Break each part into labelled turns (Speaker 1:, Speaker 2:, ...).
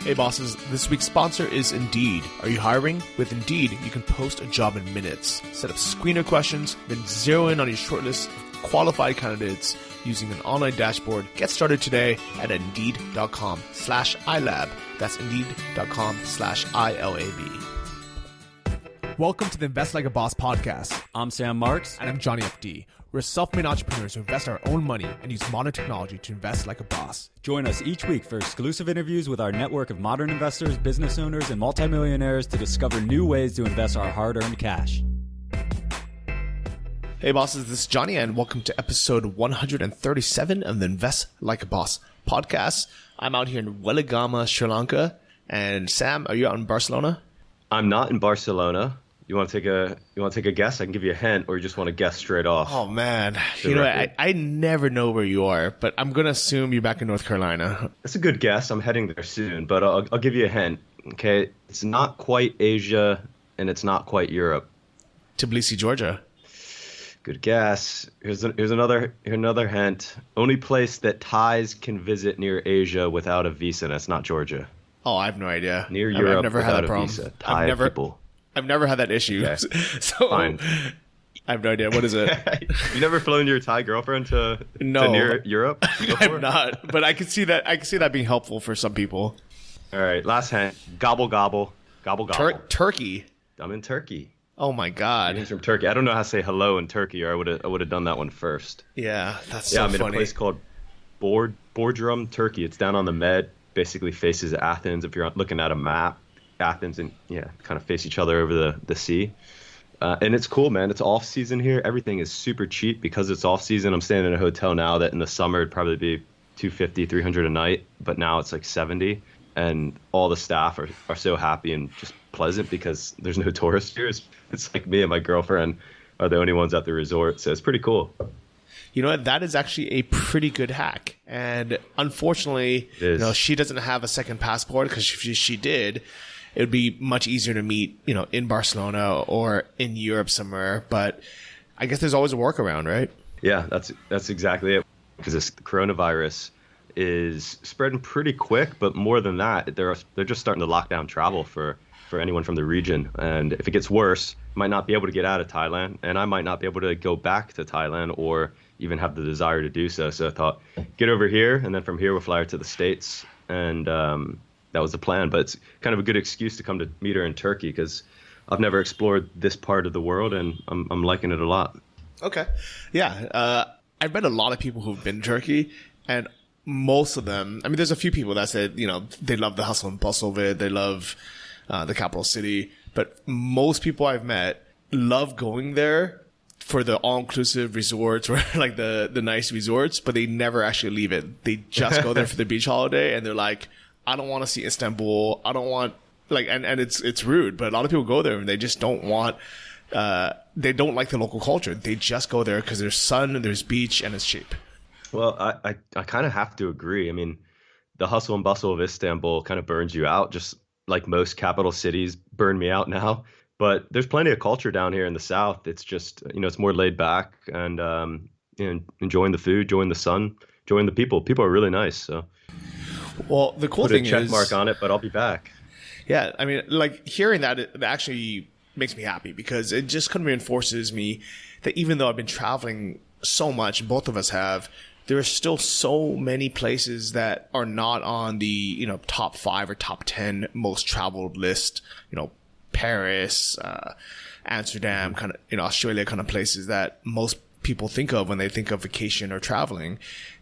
Speaker 1: Hey bosses, this week's sponsor is Indeed. Are you hiring? With Indeed, you can post a job in minutes. Set up screener questions, then zero in on your shortlist of qualified candidates using an online dashboard. Get started today at Indeed.com/iLab. That's Indeed.com/ILAB. Welcome to the Invest Like a Boss podcast.
Speaker 2: I'm Sam Marks.
Speaker 1: And I'm Johnny FD. We're self-made entrepreneurs who invest our own money and use modern technology to invest like a boss.
Speaker 2: Join us each week for exclusive interviews with our network of modern investors, business owners, and multimillionaires to discover new ways to invest our hard-earned cash.
Speaker 1: Hey bosses, this is Johnny and welcome to episode 137 of the Invest Like a Boss podcast. I'm out here in Weligama, Sri Lanka. And Sam, are you out in Barcelona?
Speaker 3: I'm not in Barcelona. You want to take a guess? I can give you a hint, or you just want to guess straight off.
Speaker 1: Oh man, you know I never know where you are, but I'm gonna assume you're back in North Carolina.
Speaker 3: That's a good guess. I'm heading there soon, but I'll give you a hint. Okay, it's not quite Asia, and it's not quite Europe.
Speaker 1: Tbilisi, Georgia.
Speaker 3: Good guess. Here's another hint. Only place that Thais can visit near Asia without a visa, and it's not Georgia.
Speaker 1: Oh, I have no idea.
Speaker 3: Near Europe,
Speaker 1: I've never
Speaker 3: without
Speaker 1: had that
Speaker 3: a
Speaker 1: problem.
Speaker 3: visa. Thai people.
Speaker 1: I've never had that issue.
Speaker 3: Okay.
Speaker 1: So
Speaker 3: Fine.
Speaker 1: I have no idea. What is it?
Speaker 3: You never flown your Thai girlfriend to near Europe?
Speaker 1: I'm not, but I can see that being helpful for some people.
Speaker 3: All right, last hint. Gobble, gobble. Gobble, gobble.
Speaker 1: Turkey.
Speaker 3: I'm in Turkey.
Speaker 1: Oh my God.
Speaker 3: He's from Turkey. I don't know how to say hello in Turkey, or I would have done that one first.
Speaker 1: Yeah, that's so
Speaker 3: I'm
Speaker 1: funny.
Speaker 3: in a place called Bodrum, Turkey. It's down on the Med, basically faces Athens. If you're looking at a map, Athens and kind of face each other over the sea. And it's cool, man. It's off season here. Everything is super cheap because it's off season. I'm staying in a hotel now that in the summer it'd probably be $250, $300 a night, but now it's like $70. And all the staff are so happy and just pleasant because there's no tourists here. It's like me and my girlfriend are the only ones at the resort, so it's pretty cool.
Speaker 1: You know what? That is actually a pretty good hack. And unfortunately, she doesn't have a second passport because if she did, it would be much easier to meet, in Barcelona or in Europe somewhere. But I guess there's always a workaround, right?
Speaker 3: Yeah, that's exactly it. Because this coronavirus is spreading pretty quick, but more than that, they're just starting to lock down travel for anyone from the region. And if it gets worse, I might not be able to get out of Thailand, and I might not be able to go back to Thailand or even have the desire to do so. So I thought, get over here, and then from here we'll fly her to the States. And that was the plan. But it's kind of a good excuse to come to meet her in Turkey because I've never explored this part of the world, and I'm liking it a lot.
Speaker 1: Okay. Yeah. I've met a lot of people who've been to Turkey, and most of them, there's a few people that said, they love the hustle and bustle of it. They love the capital city. But most people I've met love going there for the all-inclusive resorts or like the nice resorts, but they never actually leave it. They just go there for the beach holiday, and they're like, I don't want to see Istanbul. I don't want and it's rude, but a lot of people go there and they just don't want, they don't like the local culture. They just go there because there's sun and there's beach and it's cheap.
Speaker 3: Well, I kind of have to agree. The hustle and bustle of Istanbul kind of burns you out, just like most capital cities burn me out now. But there's plenty of culture down here in the South. It's just, it's more laid back and enjoying the food, enjoying the sun, enjoying the people. People are really nice. So,
Speaker 1: well, the cool thing is,
Speaker 3: put a check mark on it, but I'll be back.
Speaker 1: Yeah, hearing that, it actually makes me happy because it just kind of reinforces me that even though I've been traveling so much, both of us have, there are still so many places that are not on the top 5 or top 10 most traveled list. Paris, Amsterdam, kind of Australia, kind of places that most people think of when they think of vacation or traveling,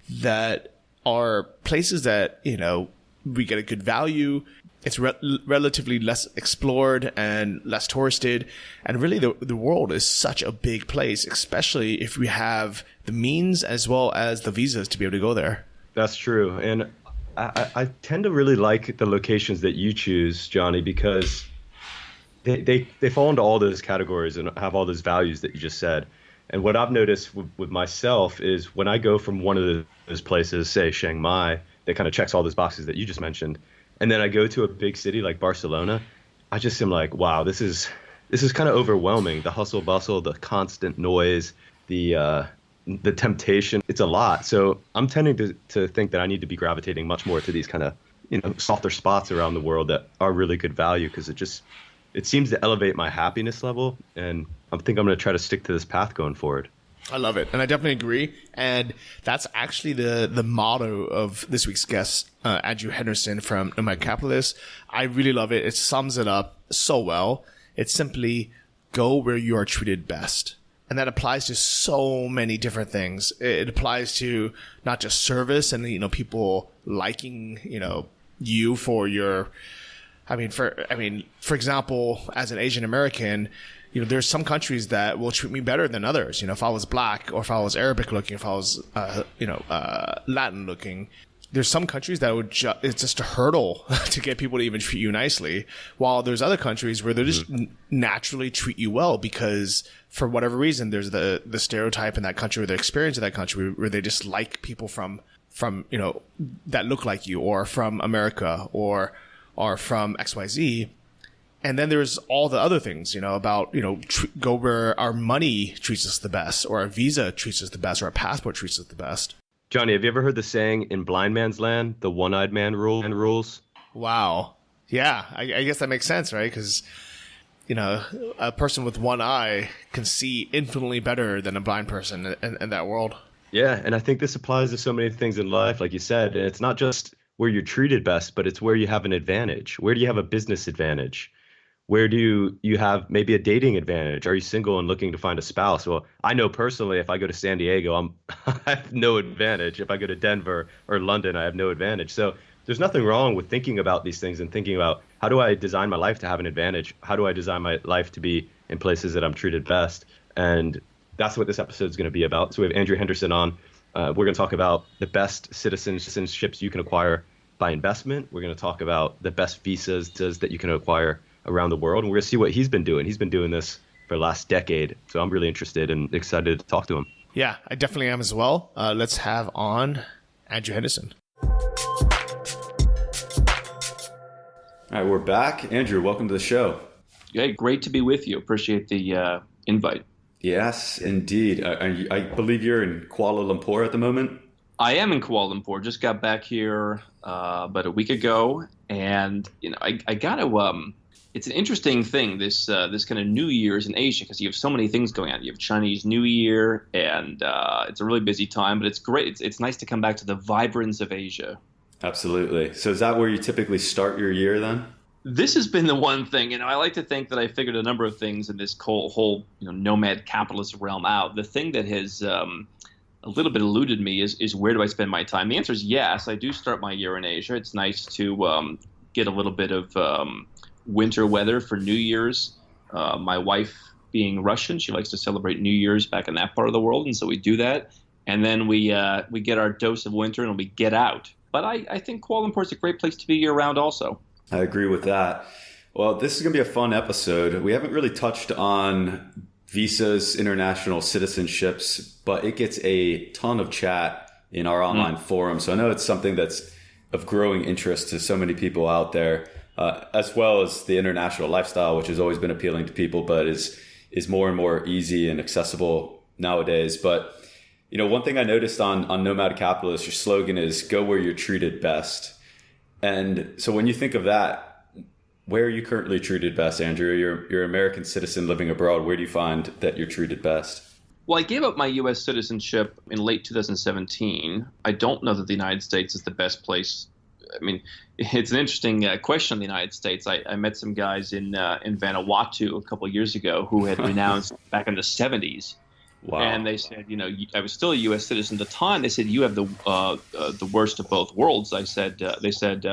Speaker 1: that are places that we get a good value. It's relatively less explored and less touristed. And really, the world is such a big place, especially if we have the means as well as the visas to be able to go there.
Speaker 3: That's true. And I tend to really like the locations that you choose, Johnny, because they fall into all those categories and have all those values that you just said. And what I've noticed with myself is when I go from one of those places, say Chiang Mai, that kind of checks all those boxes that you just mentioned, and then I go to a big city like Barcelona, I just am like, wow, this is kind of overwhelming. The hustle bustle, the constant noise, the temptation, it's a lot. So I'm tending to think that I need to be gravitating much more to these kind of softer spots around the world that are really good value, because it seems to elevate my happiness level, and I think I'm going to try to stick to this path going forward.
Speaker 1: I love it, and I definitely agree. And that's actually the motto of this week's guest, Andrew Henderson from Nomad Capitalist. I really love it. It sums it up so well. It's simply go where you are treated best. And that applies to so many different things. It applies to not just service and, people liking, you for your, for example, as an Asian American, there's some countries that will treat me better than others. If I was black, or if I was Arabic looking, if I was, Latin looking, there's some countries that would it's just a hurdle to get people to even treat you nicely. While there's other countries where they just naturally treat you well because for whatever reason, there's the stereotype in that country or the experience of that country where they just like people from, that look like you, or from America, or from XYZ. And then there's all the other things, about, go where our money treats us the best, or our visa treats us the best, or our passport treats us the best.
Speaker 3: Johnny, have you ever heard the saying, in blind man's land, the one-eyed man rules?
Speaker 1: Wow. Yeah, I guess that makes sense, right? Because, a person with one eye can see infinitely better than a blind person in that world.
Speaker 3: Yeah, and I think this applies to so many things in life, like you said. And it's not just where you're treated best, but it's where you have an advantage. Where do you have a business advantage? Where do you have maybe a dating advantage? Are you single and looking to find a spouse? Well, I know personally, if I go to San Diego, I have no advantage. If I go to Denver or London, I have no advantage. So there's nothing wrong with thinking about these things and thinking about, how do I design my life to have an advantage? How do I design my life to be in places that I'm treated best? And that's what this episode is going to be about. So we have Andrew Henderson on. We're going to talk about the best citizenships you can acquire by investment. We're going to talk about the best visas that you can acquire around the world. And we're going to see what he's been doing. He's been doing this for the last decade. So I'm really interested and excited to talk to him.
Speaker 1: Yeah, I definitely am as well. Let's have on Andrew Henderson.
Speaker 2: All right, we're back. Andrew, welcome to the show.
Speaker 4: Hey, great to be with you. Appreciate the invite.
Speaker 2: Yes, indeed. I believe you're in Kuala Lumpur at the moment.
Speaker 4: I am in Kuala Lumpur. Just got back here about a week ago, and I got to. It's an interesting thing, this kind of New Year's in Asia, because you have so many things going on. You have Chinese New Year, and it's a really busy time, but it's great. It's nice to come back to the vibrance of Asia.
Speaker 2: Absolutely. So is that where you typically start your year then?
Speaker 4: This has been the one thing, I like to think that I figured a number of things in this whole nomad capitalist realm out. The thing that has a little bit eluded me is where do I spend my time? The answer is yes. I do start my year in Asia. It's nice to get a little bit of winter weather for New Year's. My wife being Russian, she likes to celebrate New Year's back in that part of the world, and so we do that. And then we get our dose of winter and we get out. But I think Kuala Lumpur is a great place to be year-round also.
Speaker 2: I agree with that. Well, this is going to be a fun episode. We haven't really touched on visas, international citizenships, but it gets a ton of chat in our online forum. So I know it's something that's of growing interest to so many people out there, as well as the international lifestyle, which has always been appealing to people, but is more and more easy and accessible nowadays. But one thing I noticed on Nomad Capitalist, your slogan is "Go where you're treated best." And so when you think of that, where are you currently treated best, Andrew? You're an American citizen living abroad. Where do you find that you're treated best?
Speaker 4: Well, I gave up my U.S. citizenship in late 2017. I don't know that the United States is the best place. I mean, it's an interesting question on the United States. I met some guys in Vanuatu a couple of years ago who had renounced back in the 70s. Wow. And they said, I was still a U.S. citizen at the time. They said, you have the worst of both worlds. They said,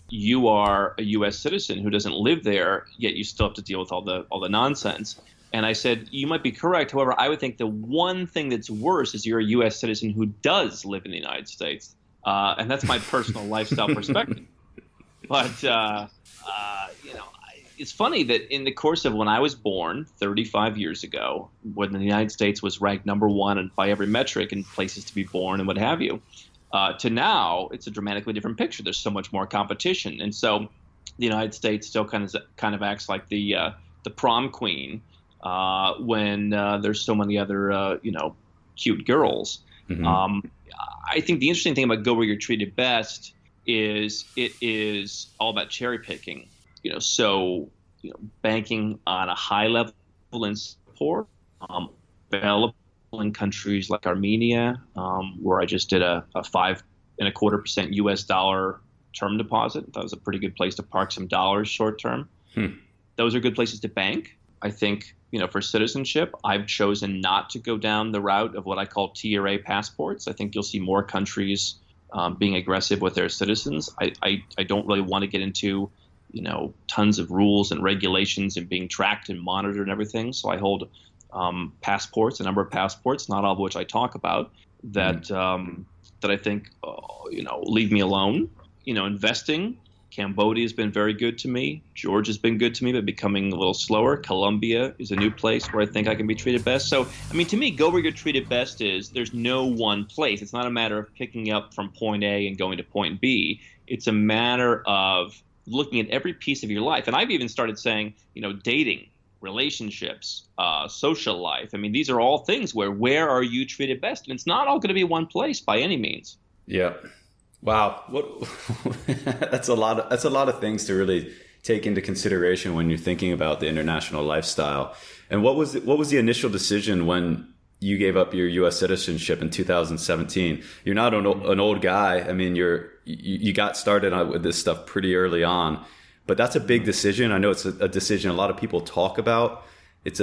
Speaker 4: you are a U.S. citizen who doesn't live there, yet you still have to deal with all the nonsense. And I said, you might be correct. However, I would think the one thing that's worse is you're a U.S. citizen who does live in the United States. And that's my personal lifestyle perspective. But, it's funny that in the course of when I was born 35 years ago, when the United States was ranked number one and by every metric in places to be born and what have you, to now it's a dramatically different picture. There's so much more competition. And so the United States still kind of acts like the prom queen when there's so many other, cute girls. Mm-hmm. I think the interesting thing about go where you're treated best is it is all about cherry picking. So banking on a high level in Singapore, available in countries like Armenia, where I just did a 5.25% US dollar term deposit. That was a pretty good place to park some dollars short term. Those are good places to bank. I think, for citizenship, I've chosen not to go down the route of what I call Tier A passports. I think you'll see more countries being aggressive with their citizens. I don't really want to get into, tons of rules and regulations and being tracked and monitored and everything. So I hold passports, a number of passports, not all of which I talk about, that that I think, leave me alone. Investing. Cambodia has been very good to me. Georgia's been good to me, but becoming a little slower. Colombia is a new place where I think I can be treated best. So, to me, go where you're treated best is there's no one place. It's not a matter of picking up from point A and going to point B. It's a matter of looking at every piece of your life. And I've even started saying, dating, relationships, social life. These are all things where are you treated best? And it's not all going to be one place by any means.
Speaker 2: Yeah. Wow. That's a lot of things to really take into consideration when you're thinking about the international lifestyle. And what was the initial decision when you gave up your US citizenship in 2017? You're not an old guy. You got started with this stuff pretty early on, but that's a big decision. I know it's a decision a lot of people talk about. It's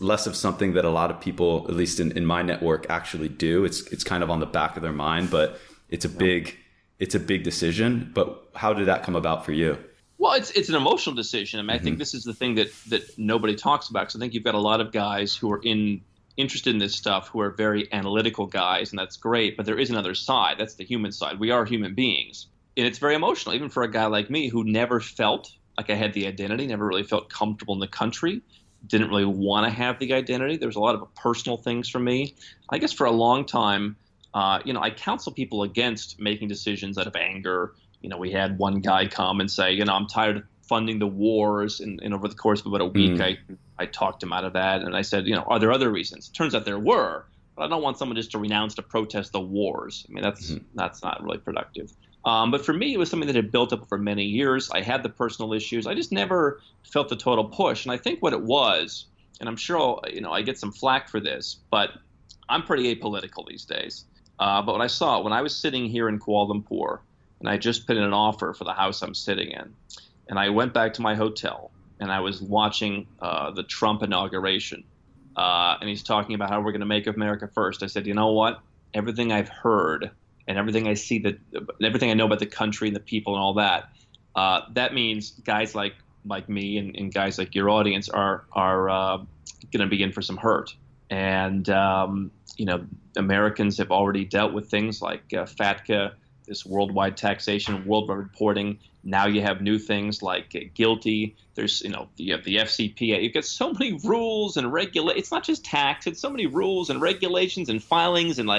Speaker 2: less of something that a lot of people, at least in my network, actually do. It's kind of on the back of their mind, but it's a big decision. But how did that come about for you?
Speaker 4: Well, it's an emotional decision. I think this is the thing that nobody talks about. Because I think you've got a lot of guys who are interested in this stuff who are very analytical guys, and that's great. But there is another side. That's the human side. We are human beings. And it's very emotional, even for a guy like me who never felt like I had the identity, never really felt comfortable in the country, didn't really want to have the identity. There was a lot of personal things for me. I guess for a long time, I counsel people against making decisions out of anger. We had one guy come and say, I'm tired of funding the wars. And over the course of about a week, I talked him out of that. And I said, are there other reasons? It turns out there were. But I don't want someone just to renounce to protest the wars. That's not really productive. But for me, it was something that had built up for many years. I had the personal issues. I just never felt the total push. And I think what it was, and I'm sure, I get some flack for this, but I'm pretty apolitical these days. But what I saw when I was sitting here in Kuala Lumpur, and I just put in an offer for the house I'm sitting in, and I went back to my hotel, and I was watching the Trump inauguration, and he's talking about how we're going to make America first. I said, you know what? Everything I've heard and everything I see, everything I know about the country and the people and all that, that means guys like me and guys like your audience are going to be in for some hurt. And Americans have already dealt with things like FATCA, this worldwide taxation, worldwide reporting. Now you have new things like guilty. There's, you have the FCPA. You've got so many rules and It's not just tax. It's so many rules and regulations and filings and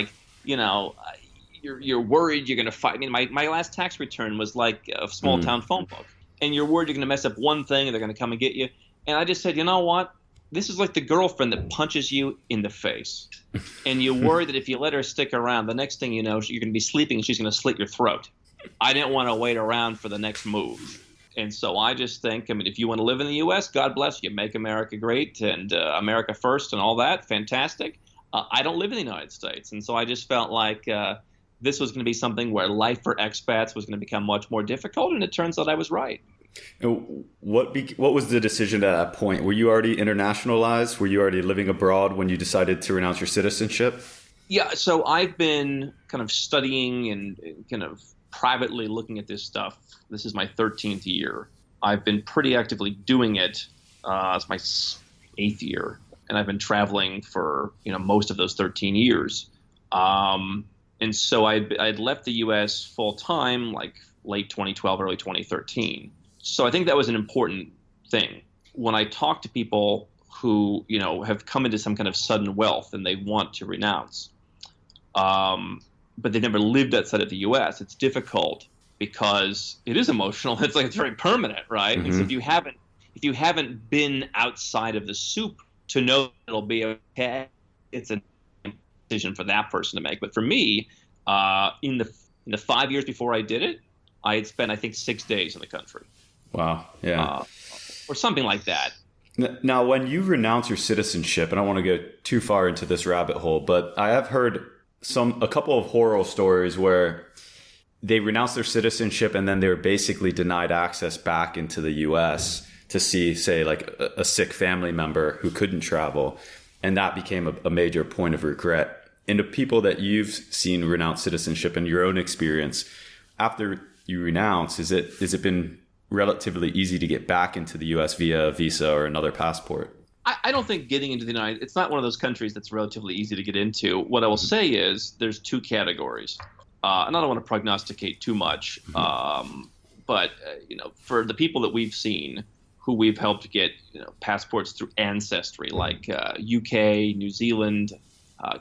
Speaker 4: you're worried you're going to fight. My last tax return was like a small town phone book, and you're worried you're going to mess up one thing and they're going to come and get you. And I just said, you know what? This is like the girlfriend that punches you in the face, and you worry that if you let her stick around, the next thing you know, you're going to be sleeping and she's going to slit your throat. I didn't want to wait around for the next move. And so I just think, if you want to live in the U.S., God bless you. Make America great and America first and all that. Fantastic. I don't live in the United States. And so I just felt like this was going to be something where life for expats was going to become much more difficult. And it turns out I was right.
Speaker 2: And what was the decision at that point? Were you already internationalized? Were you already living abroad when you decided to renounce your citizenship?
Speaker 4: Yeah, so I've been kind of studying and kind of privately looking at this stuff. This is my 13th year. I've been pretty actively doing it. It's my 8th year, and I've been traveling for most of those 13 years. And so I'd left the U.S. full time, like late 2012, early 2013. So I think that was an important thing. When I talk to people who, have come into some kind of sudden wealth and they want to renounce, but they've never lived outside of the U.S., it's difficult because it is emotional. It's very permanent, right? Mm-hmm. So if you haven't been outside of the soup to know it'll be okay, it's a decision for that person to make. But for me, in the In the 5 years before I did it, I had spent, I think, 6 days in the country.
Speaker 2: Wow. Yeah.
Speaker 4: Or something like that.
Speaker 2: Now, when you renounce your citizenship, and I don't want to go too far into this rabbit hole, but I have heard a couple of horror stories where they renounced their citizenship and then they were basically denied access back into the U.S. to see, say, like a sick family member who couldn't travel. And that became a major point of regret. And the people that you've seen renounce citizenship in your own experience, after you renounce, has it been relatively easy to get back into the U.S. via a visa or another passport?
Speaker 4: I don't think getting into the it's not one of those countries that's relatively easy to get into. What I will say is there's two categories. And I don't want to prognosticate too much, but for the people that we've seen who we've helped get passports through ancestry, like UK, New Zealand,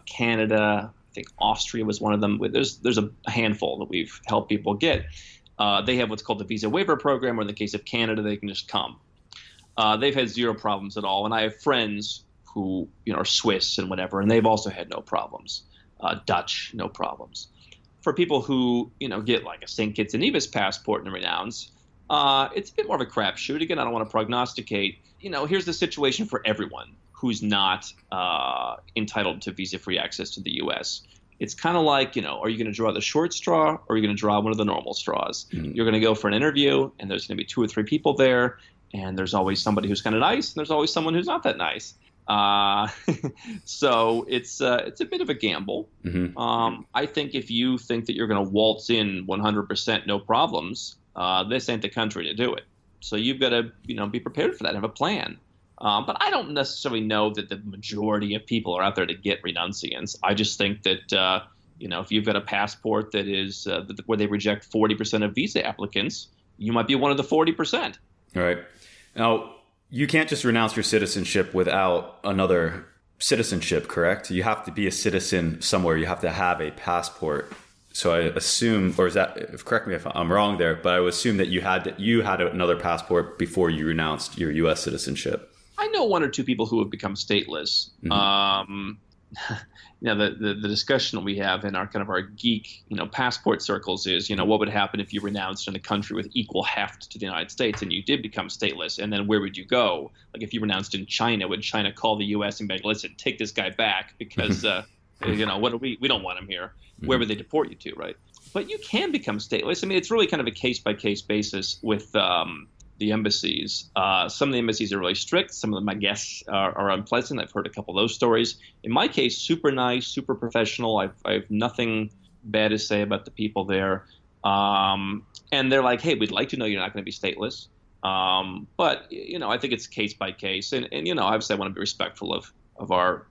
Speaker 4: Canada, I think Austria was one of them. There's a handful that we've helped people get. They have what's called the visa waiver program, or in the case of Canada, they can just come. They've had zero problems at all, and I have friends who are Swiss and whatever, and they've also had no problems. Dutch, no problems. For people who get like a St. Kitts and Nevis passport and renounce, it's a bit more of a crapshoot. Again, I don't want to prognosticate. Here's the situation for everyone who's not entitled to visa-free access to the U.S. It's kind of like, are you going to draw the short straw or are you going to draw one of the normal straws? Mm-hmm. You're going to go for an interview and there's going to be 2 or 3 people there, and there's always somebody who's kind of nice and there's always someone who's not that nice. So it's a bit of a gamble. Mm-hmm. I think if you think that you're going to waltz in 100% no problems, this ain't the country to do it. So you've got to be prepared for that, have a plan. But I don't necessarily know that the majority of people are out there to get renunciants. I just think that if you've got a passport that is where they reject 40% of visa applicants, you might be one of the 40%.
Speaker 2: All right. Now, you can't just renounce your citizenship without another citizenship, correct? You have to be a citizen somewhere. You have to have a passport. So I assume, or is that, correct me if I'm wrong there, but I would assume that you had another passport before you renounced your U.S. citizenship.
Speaker 4: I know 1 or 2 people who have become stateless. Mm-hmm. The discussion that we have in our kind of our geek, passport circles is, what would happen if you renounced in a country with equal heft to the United States and you did become stateless, and then where would you go? Like if you renounced in China, would China call the U.S. and be like, listen, take this guy back because, we don't want him here. Mm-hmm. Where would they deport you to, right? But you can become stateless. I mean, it's really kind of a case-by-case basis with the embassies. Some of the embassies are really strict. Some of them, I guess, are unpleasant. I've heard a couple of those stories. In my case, super nice, super professional. I have nothing bad to say about the people there. And they're like, hey, we'd like to know you're not going to be stateless. But, I think it's case by case. And obviously I want to be respectful of our,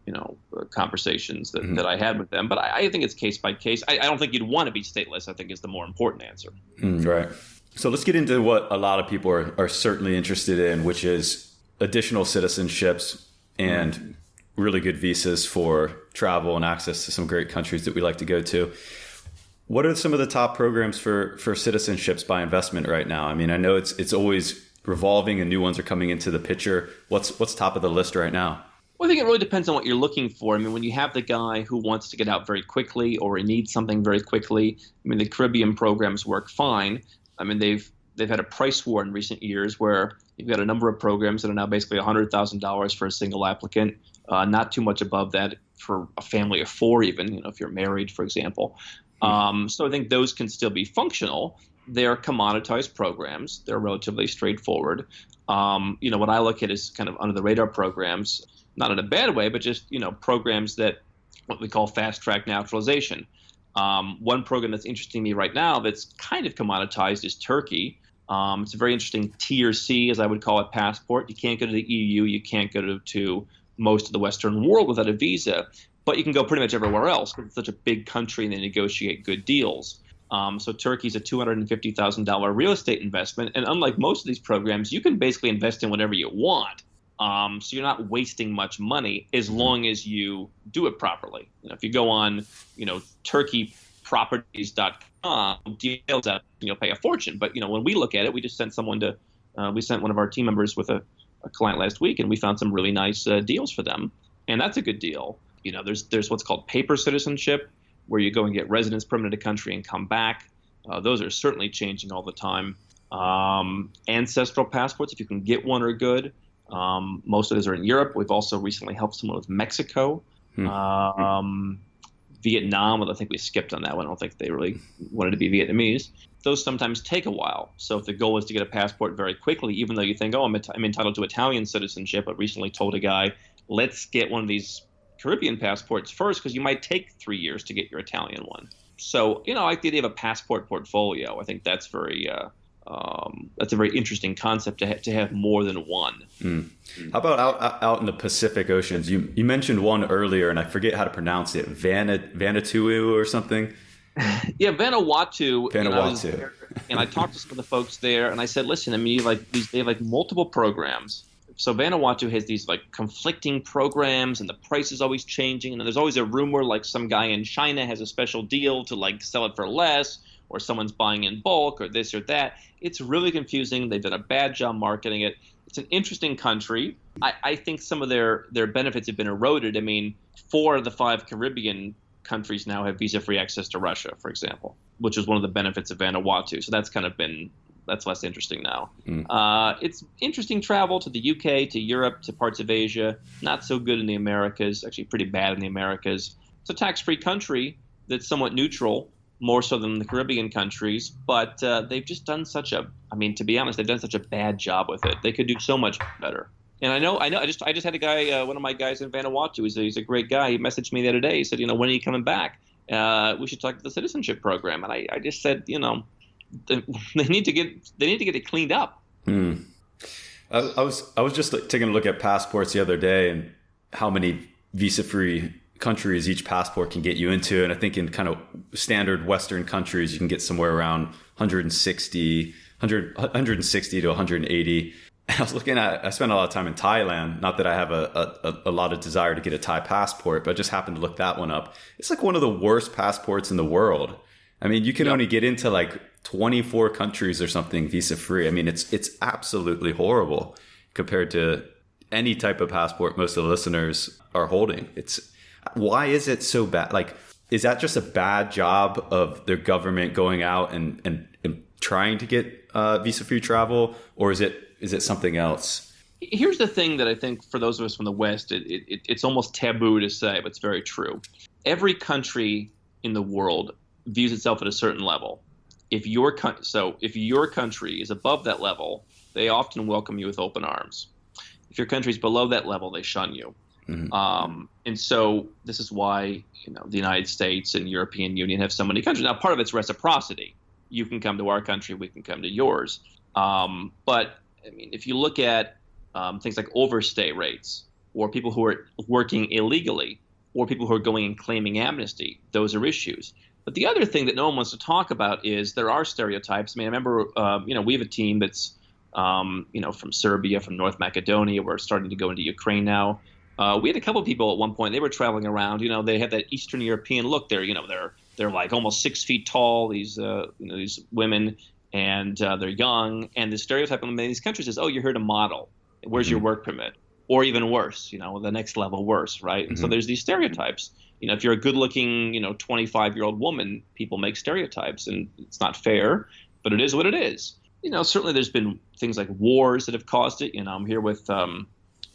Speaker 4: conversations that, mm-hmm. that I had with them. But I think it's case by case. I don't think you'd want to be stateless, I think, is the more important answer.
Speaker 2: Right. So let's get into what a lot of people are certainly interested in, which is additional citizenships and really good visas for travel and access to some great countries that we like to go to. What are some of the top programs for citizenships by investment right now? I mean, I know it's always revolving and new ones are coming into the picture. What's top of the list right now?
Speaker 4: Well, I think it really depends on what you're looking for. I mean, when you have the guy who wants to get out very quickly or he needs something very quickly, I mean, the Caribbean programs work fine. I mean, they've had a price war in recent years where you've got a number of programs that are now basically $100,000 for a single applicant, not too much above that for a family of 4 even, if you're married, for example. So I think those can still be functional. They're commoditized programs. They're relatively straightforward. What I look at is kind of under the radar programs, not in a bad way, but just, programs that what we call fast track naturalization. One program that's interesting to me right now that's kind of commoditized is Turkey. It's a very interesting tier C, as I would call it, passport. You can't go to the EU. You can't go to most of the Western world without a visa, but you can go pretty much everywhere else because it's such a big country and they negotiate good deals. So Turkey's a $250,000 real estate investment. And unlike most of these programs, you can basically invest in whatever you want. So you're not wasting much money as long as you do it properly. If you go on, turkeyproperties.com, deals out, you'll pay a fortune. But, when we look at it, we just sent someone we sent one of our team members with a client last week, and we found some really nice deals for them. And that's a good deal. There's what's called paper citizenship, where you go and get residence permit in a country and come back. Those are certainly changing all the time. Ancestral passports, if you can get one, are good. Most of those are in Europe. We've also recently helped someone with Mexico. Vietnam, although I think we skipped on that one. I don't think they really wanted to be Vietnamese. Those sometimes take a while. So if the goal is to get a passport very quickly, even though you think, I'm entitled to Italian citizenship, I recently told a guy, let's get one of these Caribbean passports first, because you might take 3 years to get your Italian one. So, I like the idea of a passport portfolio. I think that's that's a very interesting concept to have more than one.
Speaker 2: How about out in the Pacific Oceans? You mentioned one earlier, and I forget how to pronounce it. Vanuatu or something?
Speaker 4: Yeah, Vanuatu.
Speaker 2: Vanuatu.
Speaker 4: And I talked to some of the folks there, and I said, listen, they have multiple programs. So Vanuatu has these conflicting programs, and the price is always changing. And there's always a rumor some guy in China has a special deal to sell it for less, or someone's buying in bulk, or this or that. It's really confusing. They've done a bad job marketing it. It's an interesting country. I think some of their benefits have been eroded. 4 of the 5 Caribbean countries now have visa-free access to Russia, for example, which is one of the benefits of Vanuatu. So that's less interesting now. It's interesting travel to the UK, to Europe, to parts of Asia. Not so good in the Americas, actually pretty bad in the Americas. It's a tax-free country that's somewhat neutral, more so than the Caribbean countries, but they've just done to be honest, they've done such a bad job with it. They could do so much better. And I know. I just had a guy, one of my guys in Vanuatu. He's a great guy. He messaged me the other day. He said, when are you coming back? We should talk to the citizenship program. And I just said, they need to get it cleaned up.
Speaker 2: I was just taking a look at passports the other day and how many visa-free countries each passport can get you into, and I think in kind of standard Western countries you can get somewhere around 160 to 180. I was looking at, I spent a lot of time in Thailand. Not that I have a lot of desire to get a Thai passport, but I just happened to look that one up. It's one of the worst passports in the world. You can only get into 24 countries or something visa free. It's absolutely horrible compared to any type of passport most of the listeners are holding. Why is it so bad? Is that just a bad job of their government going out and trying to get visa free travel, or is it something else?
Speaker 4: Here's the thing that I think for those of us from the West, it's almost taboo to say, but it's very true. Every country in the world views itself at a certain level. If your country is above that level, they often welcome you with open arms. If your country is below that level, they shun you. And so this is why the United States and European Union have so many countries. Now, part of it's reciprocity. You can come to our country, we can come to yours. But if you look at things like overstay rates, or people who are working illegally, or people who are going and claiming amnesty, those are issues. But the other thing that no one wants to talk about is there are stereotypes. I remember, we have a team that's, from Serbia, from North Macedonia. We're starting to go into Ukraine now. We had a couple of people at one point. They were traveling around. They have that Eastern European look. They're almost 6 feet tall. These women, and they're young. And the stereotype in many of these countries is, you're here to model. Where's your work permit? Or even worse, the next level worse, right? And so there's these stereotypes. If you're a good-looking, 25-year-old woman, people make stereotypes, and it's not fair, but it is what it is. Certainly there's been things like wars that have caused it. I'm here with our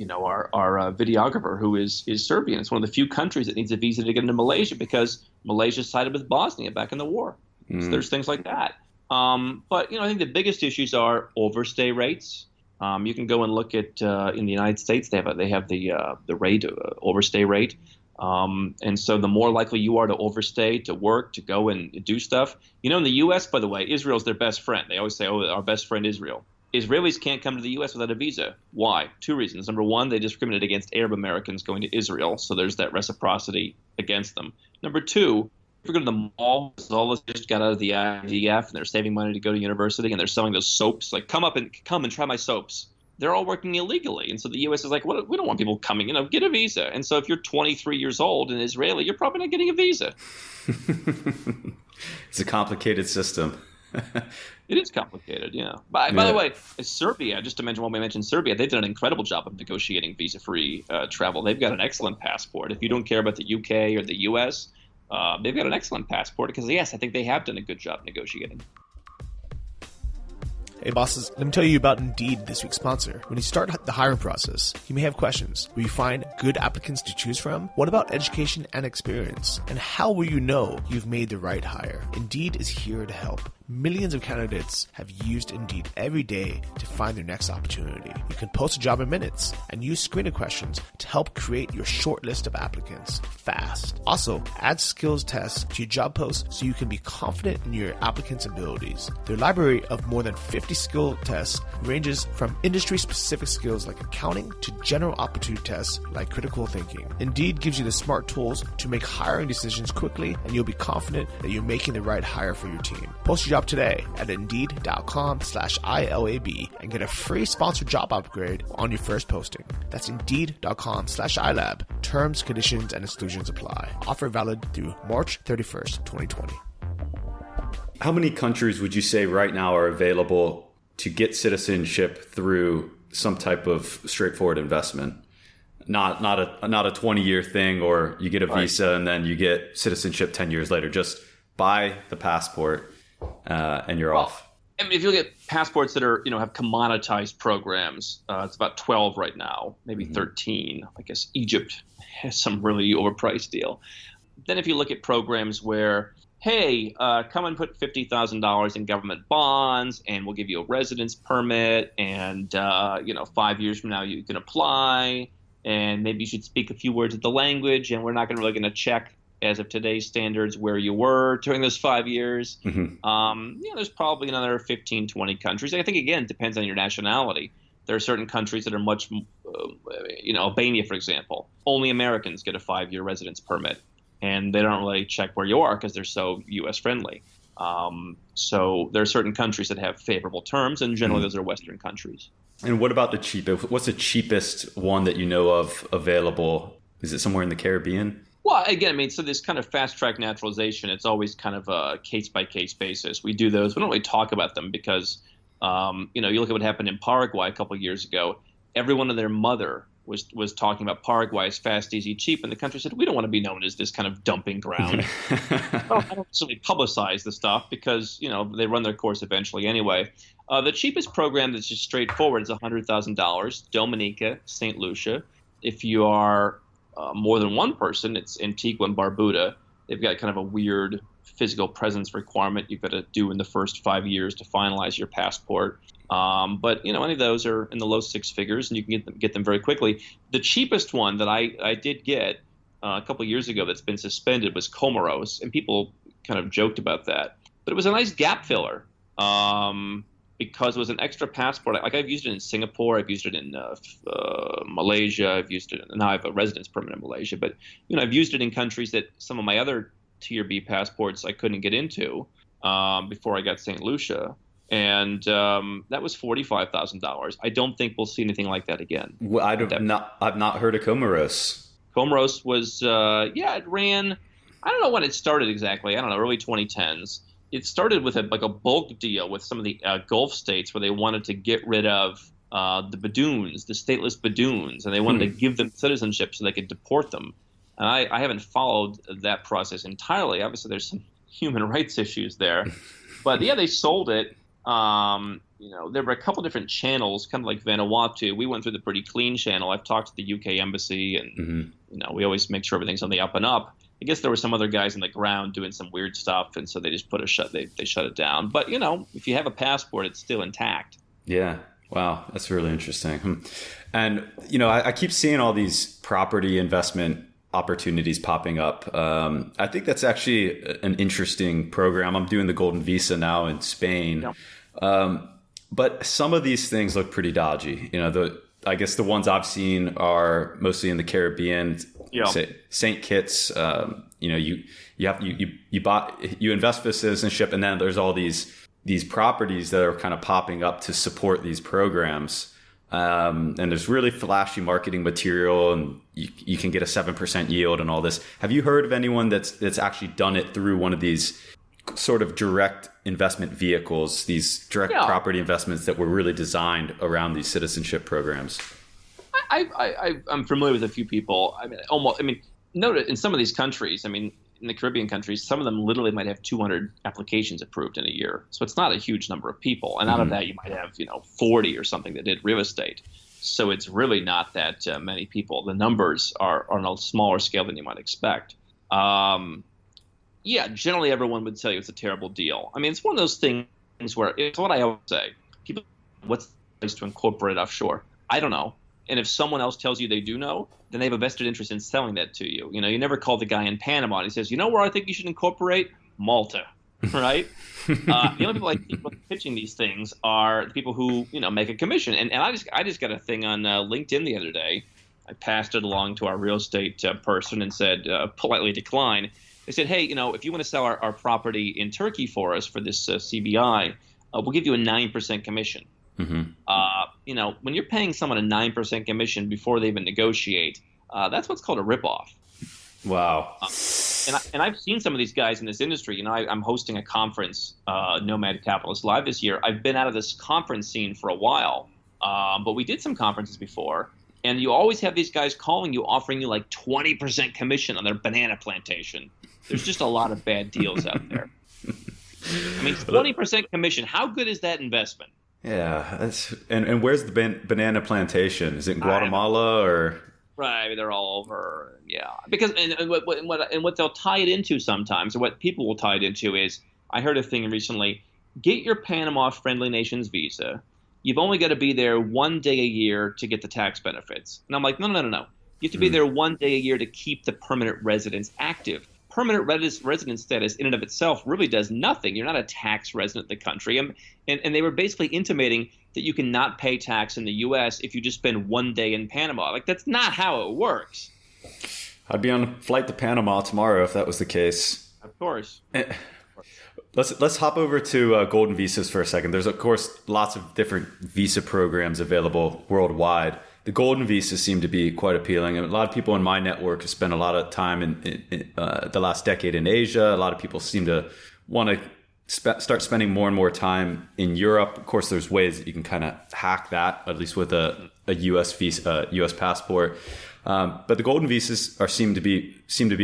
Speaker 4: videographer who is Serbian. It's one of the few countries that needs a visa to get into Malaysia because Malaysia sided with Bosnia back in the war. So there's things like that. But I think the biggest issues are overstay rates. You can go and look at in the United States they have the rate overstay rate. And so the more likely you are to overstay, to work, to go and do stuff. In the U.S., by the way, Israel's their best friend. They always say, our best friend Israel. Israelis can't come to the U.S. without a visa. Why? 2 reasons. Number one, they discriminate against Arab Americans going to Israel, so there's that reciprocity against them. Number two, if you go to the mall, all this just got out of the IDF, and they're saving money to go to university, and they're selling those soaps. Come and try my soaps. They're all working illegally, and so the U.S. is we don't want people coming. Get a visa. And so if you're 23 years old and Israeli, you're probably not getting a visa.
Speaker 2: It's a complicated system.
Speaker 4: It is complicated, yeah. By the way, Serbia, just to mention when we mentioned Serbia, they've done an incredible job of negotiating visa-free travel. They've got an excellent passport. If you don't care about the UK or the US, they've got an excellent passport because, yes, I think they have done a good job negotiating.
Speaker 1: Hey bosses, let me tell you about Indeed, this week's sponsor. When you start the hiring process, you may have questions. Will you find good applicants to choose from? What about education and experience? And how will you know you've made the right hire? Indeed is here to help. Millions of candidates have used Indeed every day to find their next opportunity. You can post a job in minutes and use screening questions to help create your short list of applicants fast. Also, add skills tests to your job post so you can be confident in your applicant's abilities. Their library of more than 50 skill tests ranges from industry-specific skills like accounting to general aptitude tests like critical thinking. Indeed gives you the smart tools to make hiring decisions quickly, and you'll be confident that you're making the right hire for your team. Post your job today at Indeed.com/ILAB and get a free sponsored job upgrade on your first posting. That's Indeed.com/ILAB. Terms, conditions, and exclusions apply. Offer valid through March 31st, 2020.
Speaker 2: How many countries would you say right now are available to get citizenship through some type of straightforward investment? Not a 20-year thing, or you get a visa and then you get citizenship 10 years later. Just buy the passport and you're off.
Speaker 4: I mean, if you look at passports that are, have commoditized programs, it's about 12 right now, maybe 13. I guess Egypt has some really overpriced deal. Then if you look at programs where, hey, come and put $50,000 in government bonds and we'll give you a residence permit and, 5 years from now you can apply and maybe you should speak a few words of the language and we're not really going to check as of today's standards where you were during those 5 years. There's probably another 15, 20 countries. I think, again, it depends on your nationality. There are certain countries that are much, Albania, for example. Only Americans get a 5-year residence permit, and they don't really check where you are because they're so U.S. friendly. So there are certain countries that have favorable terms, and generally those are Western countries. And
Speaker 2: what about the cheapest? What's the cheapest one that you know of available? Is it somewhere in the Caribbean?
Speaker 4: Well, again, so this kind of fast-track naturalization, it's always kind of a case-by-case basis. We do those. We don't really talk about them because, you look at what happened in Paraguay a couple of years ago. Everyone and their mother was talking about Paraguay as fast, easy, cheap, and the country said, we don't want to be known as this kind of dumping ground. I don't necessarily publicize the stuff because, they run their course eventually anyway. The cheapest program that's just straightforward is $100,000, Dominica, St. Lucia. If you are more than one person, it's Antigua and Barbuda. They've got kind of a weird physical presence requirement you've got to do in the first 5 years to finalize your passport. But any of those are in the low six figures, and you can get them very quickly. The cheapest one that I did get a couple of years ago that's been suspended was Comoros, and people kind of joked about that. But it was a nice gap filler because it was an extra passport. Like I've used it in Singapore, I've used it in Malaysia, I've used it. Now I have a residence permit in Malaysia, but I've used it in countries that some of my other Tier B passports I couldn't get into before I got St. Lucia. And that was $45,000. I don't think we'll see anything like that again.
Speaker 2: Well, I've not heard of Comoros.
Speaker 4: Comoros was, it ran, I don't know when it started exactly. I don't know, early 2010s. It started with a bulk deal with some of the Gulf states where they wanted to get rid of the Badoons, the stateless Badoons, and they wanted to give them citizenship so they could deport them. And I haven't followed that process entirely. Obviously, there's some human rights issues there. But, yeah, they sold it. There were a couple different channels, kind of like Vanuatu. We went through the pretty clean channel. I've talked to the UK embassy, and we always make sure everything's on the up and up. I guess there were some other guys on the ground doing some weird stuff, and so they just they shut it down. But if you have a passport, it's still intact.
Speaker 2: Yeah. Wow, that's really interesting. And I keep seeing all these property investment opportunities popping up. I think that's actually an interesting program. I'm doing the Golden Visa now in Spain. Yeah. But some of these things look pretty dodgy. I guess the ones I've seen are mostly in the Caribbean. Yeah. St. Kitts. You invest for citizenship, and then there's all these properties that are kind of popping up to support these programs. And there's really flashy marketing material, and you can get a 7% yield and all this. Have you heard of anyone that's actually done it through one of these sort of direct investment vehicles, these direct property investments that were really designed around these citizenship programs?
Speaker 4: I'm familiar with a few people. Note in some of these countries, in the Caribbean countries, some of them literally might have 200 applications approved in a year. So it's not a huge number of people. And out of that, you might have, 40 or something that did real estate. So it's really not that many people. The numbers are on a smaller scale than you might expect. Generally everyone would tell you it's a terrible deal. I mean, it's one of those things where it's what I always say. People, what's the place to incorporate offshore? I don't know. And if someone else tells you they do know, then they have a vested interest in selling that to you. You never call the guy in Panama and he says, where I think you should incorporate? Malta, right? The only people I see pitching these things are the people who, make a commission. And I just got a thing on LinkedIn the other day. I passed it along to our real estate person and said, politely decline. They said, hey, if you want to sell our property in Turkey for us for this CBI, we'll give you a 9% commission. When you're paying someone a 9% commission before they even negotiate, that's what's called a ripoff.
Speaker 2: Wow.
Speaker 4: And I've seen some of these guys in this industry. I'm hosting a conference, Nomad Capitalist Live this year. I've been out of this conference scene for a while, but we did some conferences before. And you always have these guys calling you, offering you like 20% commission on their banana plantation. There's just a lot of bad deals out there. I mean, 20% commission. How good is that investment?
Speaker 2: Yeah, and where's the banana plantation? Is it in Guatemala or?
Speaker 4: Right, they're all over. Yeah, because and what they'll tie it into sometimes, or what people will tie it into is, I heard a thing recently: get your Panama Friendly Nations visa. You've only got to be there 1 day a year to get the tax benefits. And I'm like, no. You have to be there 1 day a year to keep the permanent residence active. Permanent resident status in and of itself really does nothing. You're not a tax resident of the country. And they were basically intimating that you can not pay tax in the U.S. if you just spend 1 day in Panama. Like, that's not how it works.
Speaker 2: I'd be on a flight to Panama tomorrow if that was the case.
Speaker 4: Of course.
Speaker 2: Let's hop over to golden visas for a second. There's, of course, lots of different visa programs available worldwide. The golden visas seem to be quite appealing. And a lot of people in my network have spent a lot of time in the last decade in Asia. A lot of people seem to want to start spending more and more time in Europe. Of course, there's ways that you can kind of hack that, at least with a U.S. visa, U.S. passport. But the golden visas seem to be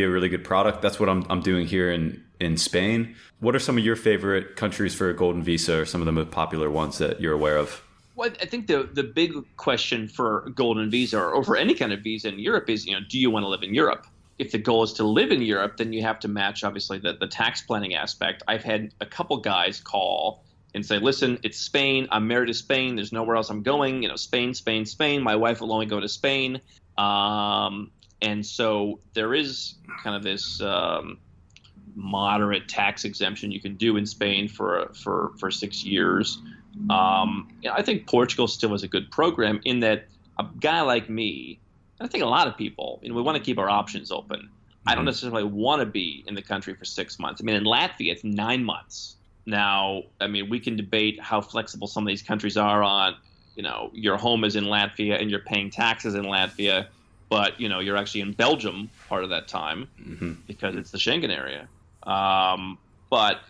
Speaker 2: a really good product. That's what I'm doing here in Spain. What are some of your favorite countries for a golden visa, or some of the most popular ones that you're aware of?
Speaker 4: Well, I think the big question for a golden visa, or for any kind of visa in Europe, is, do you want to live in Europe? If the goal is to live in Europe, then you have to match, obviously, the tax planning aspect. I've had a couple guys call and say, listen, it's Spain. I'm married to Spain. There's nowhere else I'm going. Spain, Spain, Spain. My wife will only go to Spain. And so there is kind of this moderate tax exemption you can do in Spain for 6 years. I think Portugal still is a good program in that a guy like me, and I think a lot of people, we want to keep our options open. I don't necessarily want to be in the country for 6 months. I mean, in Latvia, it's 9 months. Now, I mean, we can debate how flexible some of these countries are on, your home is in Latvia and you're paying taxes in Latvia, but, you're actually in Belgium part of that time because it's the Schengen area. But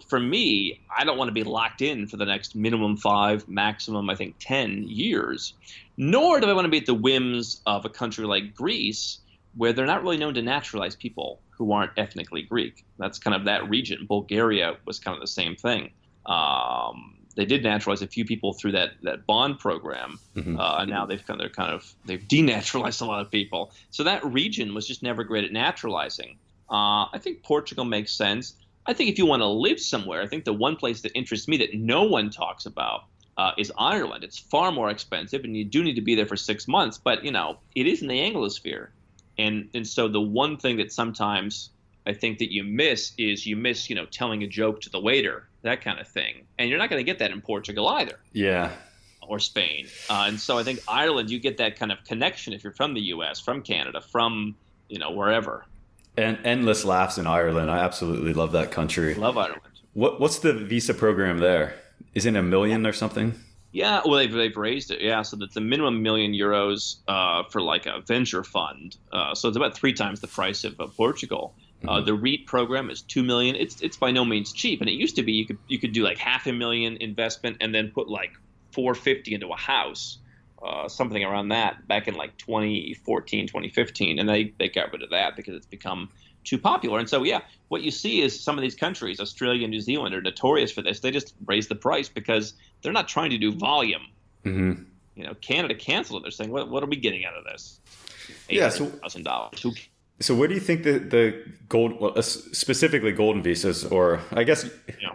Speaker 4: for me, I don't want to be locked in for the next minimum 5, maximum, I think, 10 years. Nor do I want to be at the whims of a country like Greece, where they're not really known to naturalize people who aren't ethnically Greek. That's kind of that region. Bulgaria was kind of the same thing. They did naturalize a few people through that bond program, and now they've denaturalized a lot of people. So that region was just never great at naturalizing. I think Portugal makes sense. I think if you want to live somewhere, I think the one place that interests me that no one talks about is Ireland. It's far more expensive, and you do need to be there for 6 months. But, it is in the Anglosphere. And so the one thing that sometimes I think that you miss is telling a joke to the waiter, that kind of thing. And you're not going to get that in Portugal either.
Speaker 2: Yeah.
Speaker 4: Or Spain. And so I think Ireland, you get that kind of connection if you're from the U.S., from Canada, from, wherever.
Speaker 2: And endless laughs in Ireland. I absolutely love that country.
Speaker 4: Love Ireland.
Speaker 2: What's the visa program there? Is it $1 million or something? Yeah,
Speaker 4: well, they've raised it. Yeah, so that's the minimum €1 million for like a venture fund. So it's about 3 times the price of Portugal. The REIT program is $2 million. It's by no means cheap, and it used to be you could do like $500,000 investment and then put like $450,000 into a house. Something around that back in like 2014, 2015. And they got rid of that because it's become too popular. And so, yeah, what you see is some of these countries, Australia and New Zealand, are notorious for this. They just raise the price because they're not trying to do volume.
Speaker 2: Mm-hmm.
Speaker 4: Canada canceled it. They're saying, what are we getting out of this?
Speaker 2: Yeah,
Speaker 4: $800,000.
Speaker 2: So where do you think the gold, specifically golden visas, or I guess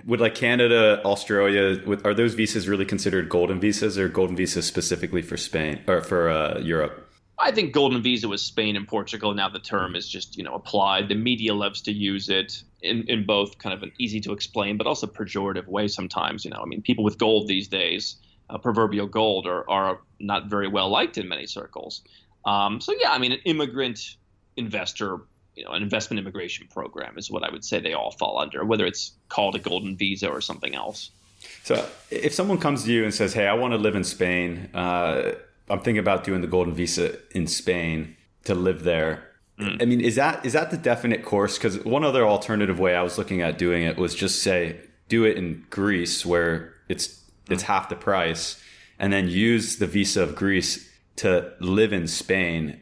Speaker 2: would like Canada, Australia, are those visas really considered golden visas, or golden visas specifically for Spain or for Europe?
Speaker 4: I think golden visa was Spain and Portugal. Now the term is just, applied. The media loves to use it in both kind of an easy to explain, but also pejorative way sometimes. People with gold these days, proverbial gold, are not very well liked in many circles. An immigrant investor, an investment immigration program is what I would say they all fall under, whether it's called a golden visa or something else.
Speaker 2: So if someone comes to you and says, hey, I want to live in Spain, I'm thinking about doing the golden visa in Spain to live there. I mean, is that the definite course? Because one other alternative way I was looking at doing it was just say, do it in Greece where it's half the price, and then use the visa of Greece to live in Spain.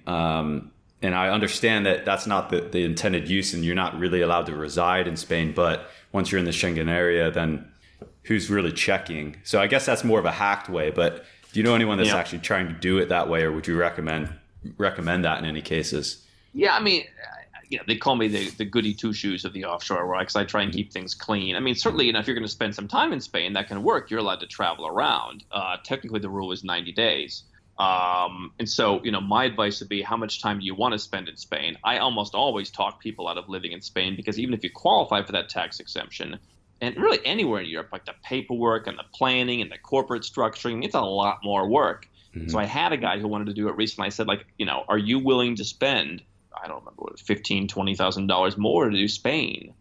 Speaker 2: And I understand that that's not the intended use, and you're not really allowed to reside in Spain. But once you're in the Schengen area, then who's really checking? So I guess that's more of a hacked way. But do you know anyone that's actually trying to do it that way, or would you recommend that in any cases?
Speaker 4: Yeah, they call me the goody two shoes of the offshore world because I try and keep things clean. Certainly, if you're going to spend some time in Spain, that can work. You're allowed to travel around. Technically, the rule is 90 days. And so, my advice would be, how much time do you want to spend in Spain? I almost always talk people out of living in Spain because even if you qualify for that tax exemption, and really anywhere in Europe, like the paperwork and the planning and the corporate structuring, it's a lot more work. Mm-hmm. So I had a guy who wanted to do it recently. I said, are you willing to spend, I don't remember, what, $15,000, $20,000 more to do Spain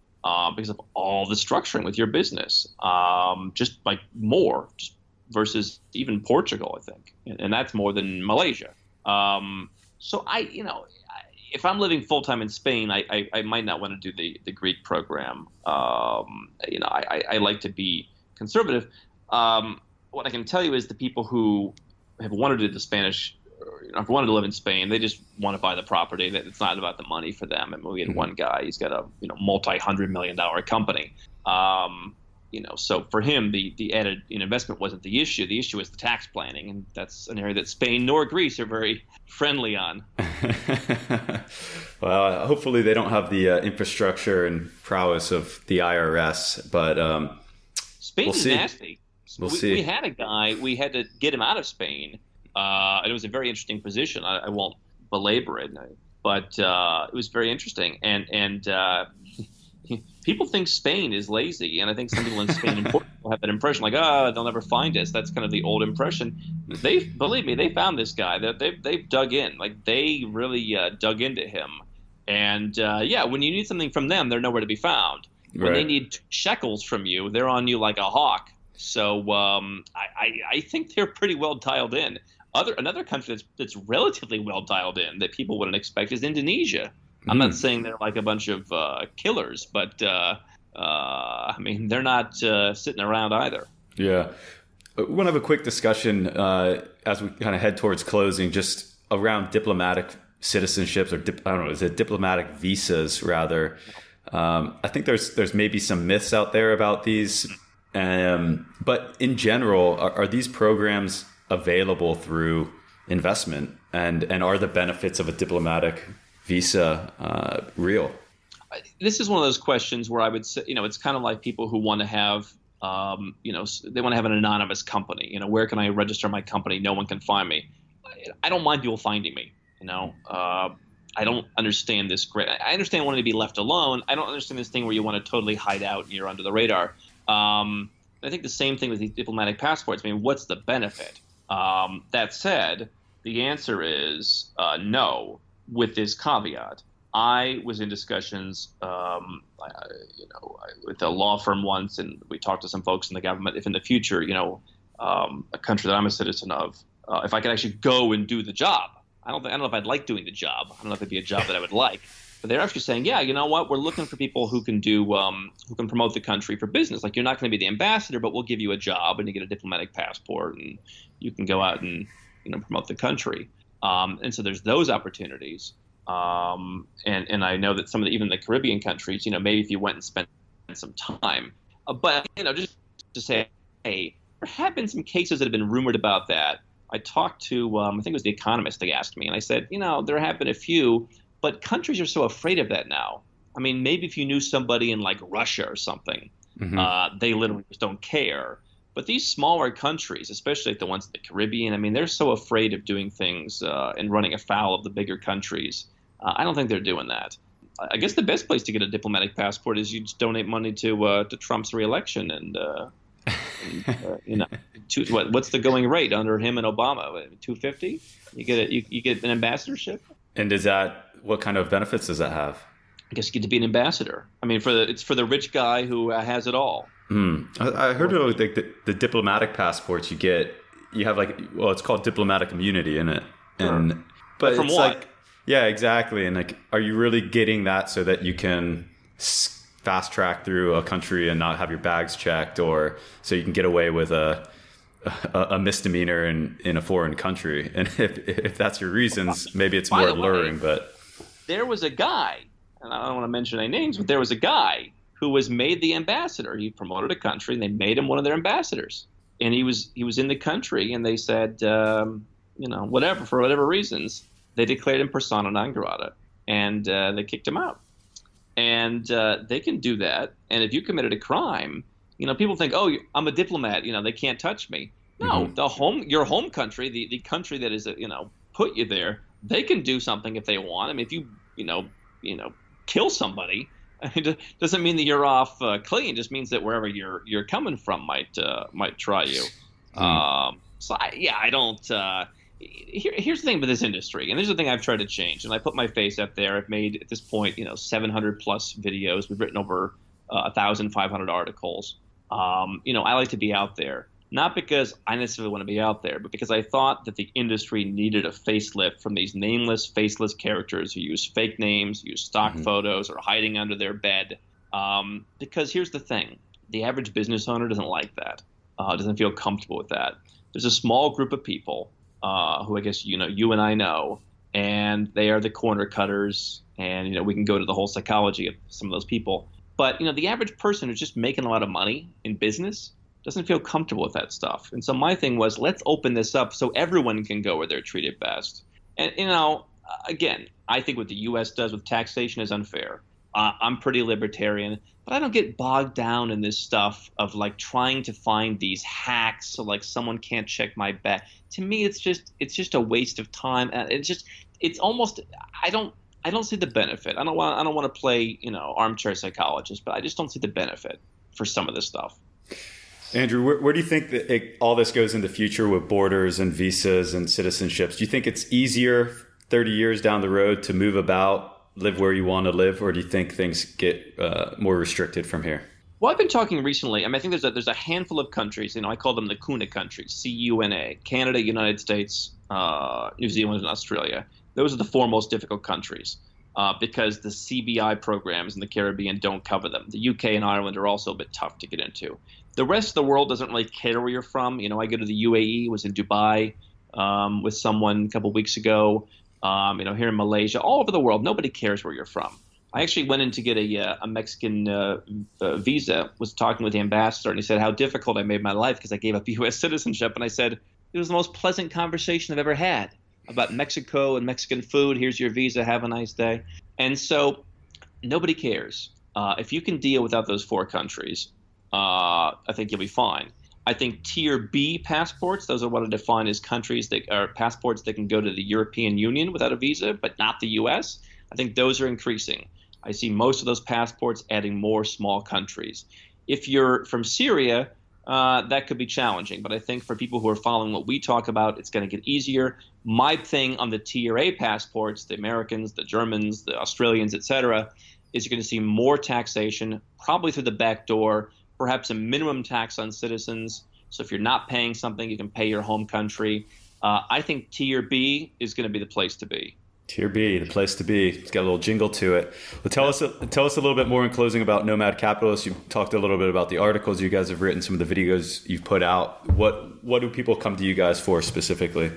Speaker 4: because of all the structuring with your business? Just versus even Portugal, I think. And that's more than Malaysia. So if I'm living full-time in Spain, I might not want to do the Greek program. I like to be conservative. What I can tell you is the people who have wanted to do the Spanish, if wanted to live in Spain, they just want to buy the property. It's not about the money for them. We had one guy, he's got a multi-$100-million company. So for him, the added investment wasn't the issue. The issue is the tax planning, and that's an area that Spain nor Greece are very friendly on.
Speaker 2: Well, hopefully they don't have the infrastructure and prowess of the IRS, but
Speaker 4: Spain is nasty.
Speaker 2: We'll see.
Speaker 4: We had a guy, we had to get him out of Spain, and it was a very interesting position. I won't belabor it, but it was very interesting, and people think Spain is lazy, and I think some people in Spain and Portugal have that impression, they'll never find us. That's kind of the old impression. Believe me, they found this guy. They've dug in. They really dug into him. And when you need something from them, they're nowhere to be found. When they need shekels from you, they're on you like a hawk. So I think they're pretty well dialed in. Another country that's relatively well dialed in that people wouldn't expect is Indonesia. I'm not saying they're like a bunch of killers, but they're not sitting around either.
Speaker 2: Yeah. We want to have a quick discussion as we kind of head towards closing, just around diplomatic citizenships, or I don't know, is it diplomatic visas rather? I think there's maybe some myths out there about these, but in general, are these programs available through investment, and are the benefits of a diplomatic visa real?
Speaker 4: This is one of those questions where I would say, it's kind of like people who want to have, they want to have an anonymous company. Where can I register my company? No one can find me. I don't mind people finding me. I don't understand this. I understand wanting to be left alone. I don't understand this thing where you want to totally hide out and you're under the radar. I think the same thing with these diplomatic passports. What's the benefit? That said, the answer is no, with this caveat. I was in discussions, with a law firm once, and we talked to some folks in the government. If in the future, a country that I'm a citizen of, if I could actually go and do the job, I don't know if I'd like doing the job. I don't know if it'd be a job that I would like. But they're actually saying, yeah, you know what? We're looking for people who can who can promote the country for business. Like, you're not going to be the ambassador, but we'll give you a job and you get a diplomatic passport and you can go out and promote the country. And so there's those opportunities. And I know that some of even the Caribbean countries, maybe if you went and spent some time, but just to say, hey, there have been some cases that have been rumored about that. I talked to, I think it was The Economist. They asked me, and I said, there have been a few, but countries are so afraid of that now. I mean, maybe if you knew somebody in like Russia or something, they literally just don't care. But these smaller countries, especially like the ones in the Caribbean, I mean, they're so afraid of doing things and running afoul of the bigger countries. I don't think they're doing that. I guess the best place to get a diplomatic passport is you just donate money to Trump's reelection, and what's the going rate under him and Obama? $250? You get an ambassadorship.
Speaker 2: And what kind of benefits does that have?
Speaker 4: I guess you get to be an ambassador. I mean, it's for the rich guy who has it all.
Speaker 2: I heard of the diplomatic passports you get. You have it's called diplomatic immunity in it, but
Speaker 4: from
Speaker 2: it's
Speaker 4: what?
Speaker 2: Yeah, exactly. And are you really getting that so that you can fast track through a country and not have your bags checked, or so you can get away with a misdemeanor in a foreign country? And if that's your reasons, maybe it's more alluring. But
Speaker 4: there was a guy, and I don't want to mention any names, but there was a guy who was made the ambassador. He promoted a country, and they made him one of their ambassadors. And he was in the country, and they said, whatever, for whatever reasons, they declared him persona non grata, and they kicked him out. And they can do that. And if you committed a crime, people think, oh, I'm a diplomat, they can't touch me. No, your home country, the country that is, put you there, they can do something if they want. I mean, if you kill somebody, it doesn't mean that you're off clean. It just means that wherever you're coming from might try you. I don't. Here's the thing with this industry, and this is the thing I've tried to change. And I put my face up there. I've made at this point, 700 plus videos. We've written over 1,500 articles. I like to be out there, not because I necessarily want to be out there, but because I thought that the industry needed a facelift from these nameless, faceless characters who use fake names, use stock photos, or hiding under their bed. Because here's the thing: the average business owner doesn't like that. Doesn't feel comfortable with that. There's a small group of people who I guess you and I know, and they are the corner cutters, and we can go to the whole psychology of some of those people. But the average person who's just making a lot of money in business doesn't feel comfortable with that stuff. And so my thing was, let's open this up so everyone can go where they're treated best. And again, I think what the U.S. does with taxation is unfair. I'm pretty libertarian, but I don't get bogged down in this stuff of trying to find these hacks so someone can't check my bag. To me, it's just a waste of time. It's almost I don't see the benefit. I don't want to play armchair psychologist, but I just don't see the benefit for some of this stuff.
Speaker 2: Andrew, where do you think that all this goes in the future with borders and visas and citizenships? Do you think it's easier 30 years down the road to move about, live where you want to live, or do you think things get more restricted from here?
Speaker 4: Well, I've been talking recently. I mean, I think there's a handful of countries. I call them the CUNA countries: CUNA, Canada, United States, New Zealand, and Australia. Those are the four most difficult countries because the CBI programs in the Caribbean don't cover them. The UK and Ireland are also a bit tough to get into. The rest of the world doesn't really care where you're from. I go to the UAE, was in Dubai with someone a couple of weeks ago. Here in Malaysia, all over the world, nobody cares where you're from. I actually went in to get a Mexican visa, was talking with the ambassador, and he said how difficult I made my life because I gave up U.S. citizenship. And I said, it was the most pleasant conversation I've ever had about Mexico and Mexican food. Here's your visa. Have a nice day. And so nobody cares. If you can deal without those four countries, I think you'll be fine. I think Tier B passports, those are what I define as countries that are passports that can go to the European Union without a visa, but not the U.S. I think those are increasing. I see most of those passports adding more small countries. If you're from Syria, that could be challenging. But I think for people who are following what we talk about, it's going to get easier. My thing on the Tier A passports, the Americans, the Germans, the Australians, et cetera, is you're going to see more taxation, probably through the back door, perhaps a minimum tax on citizens. So if you're not paying something, you can pay your home country. I think Tier B is going to be the place to be.
Speaker 2: Tier B, the place to be. It's got a little jingle to it. Well, tell us a little bit more in closing about Nomad Capitalist. You talked a little bit about the articles you guys have written, some of the videos you've put out. What do people come to you guys for specifically?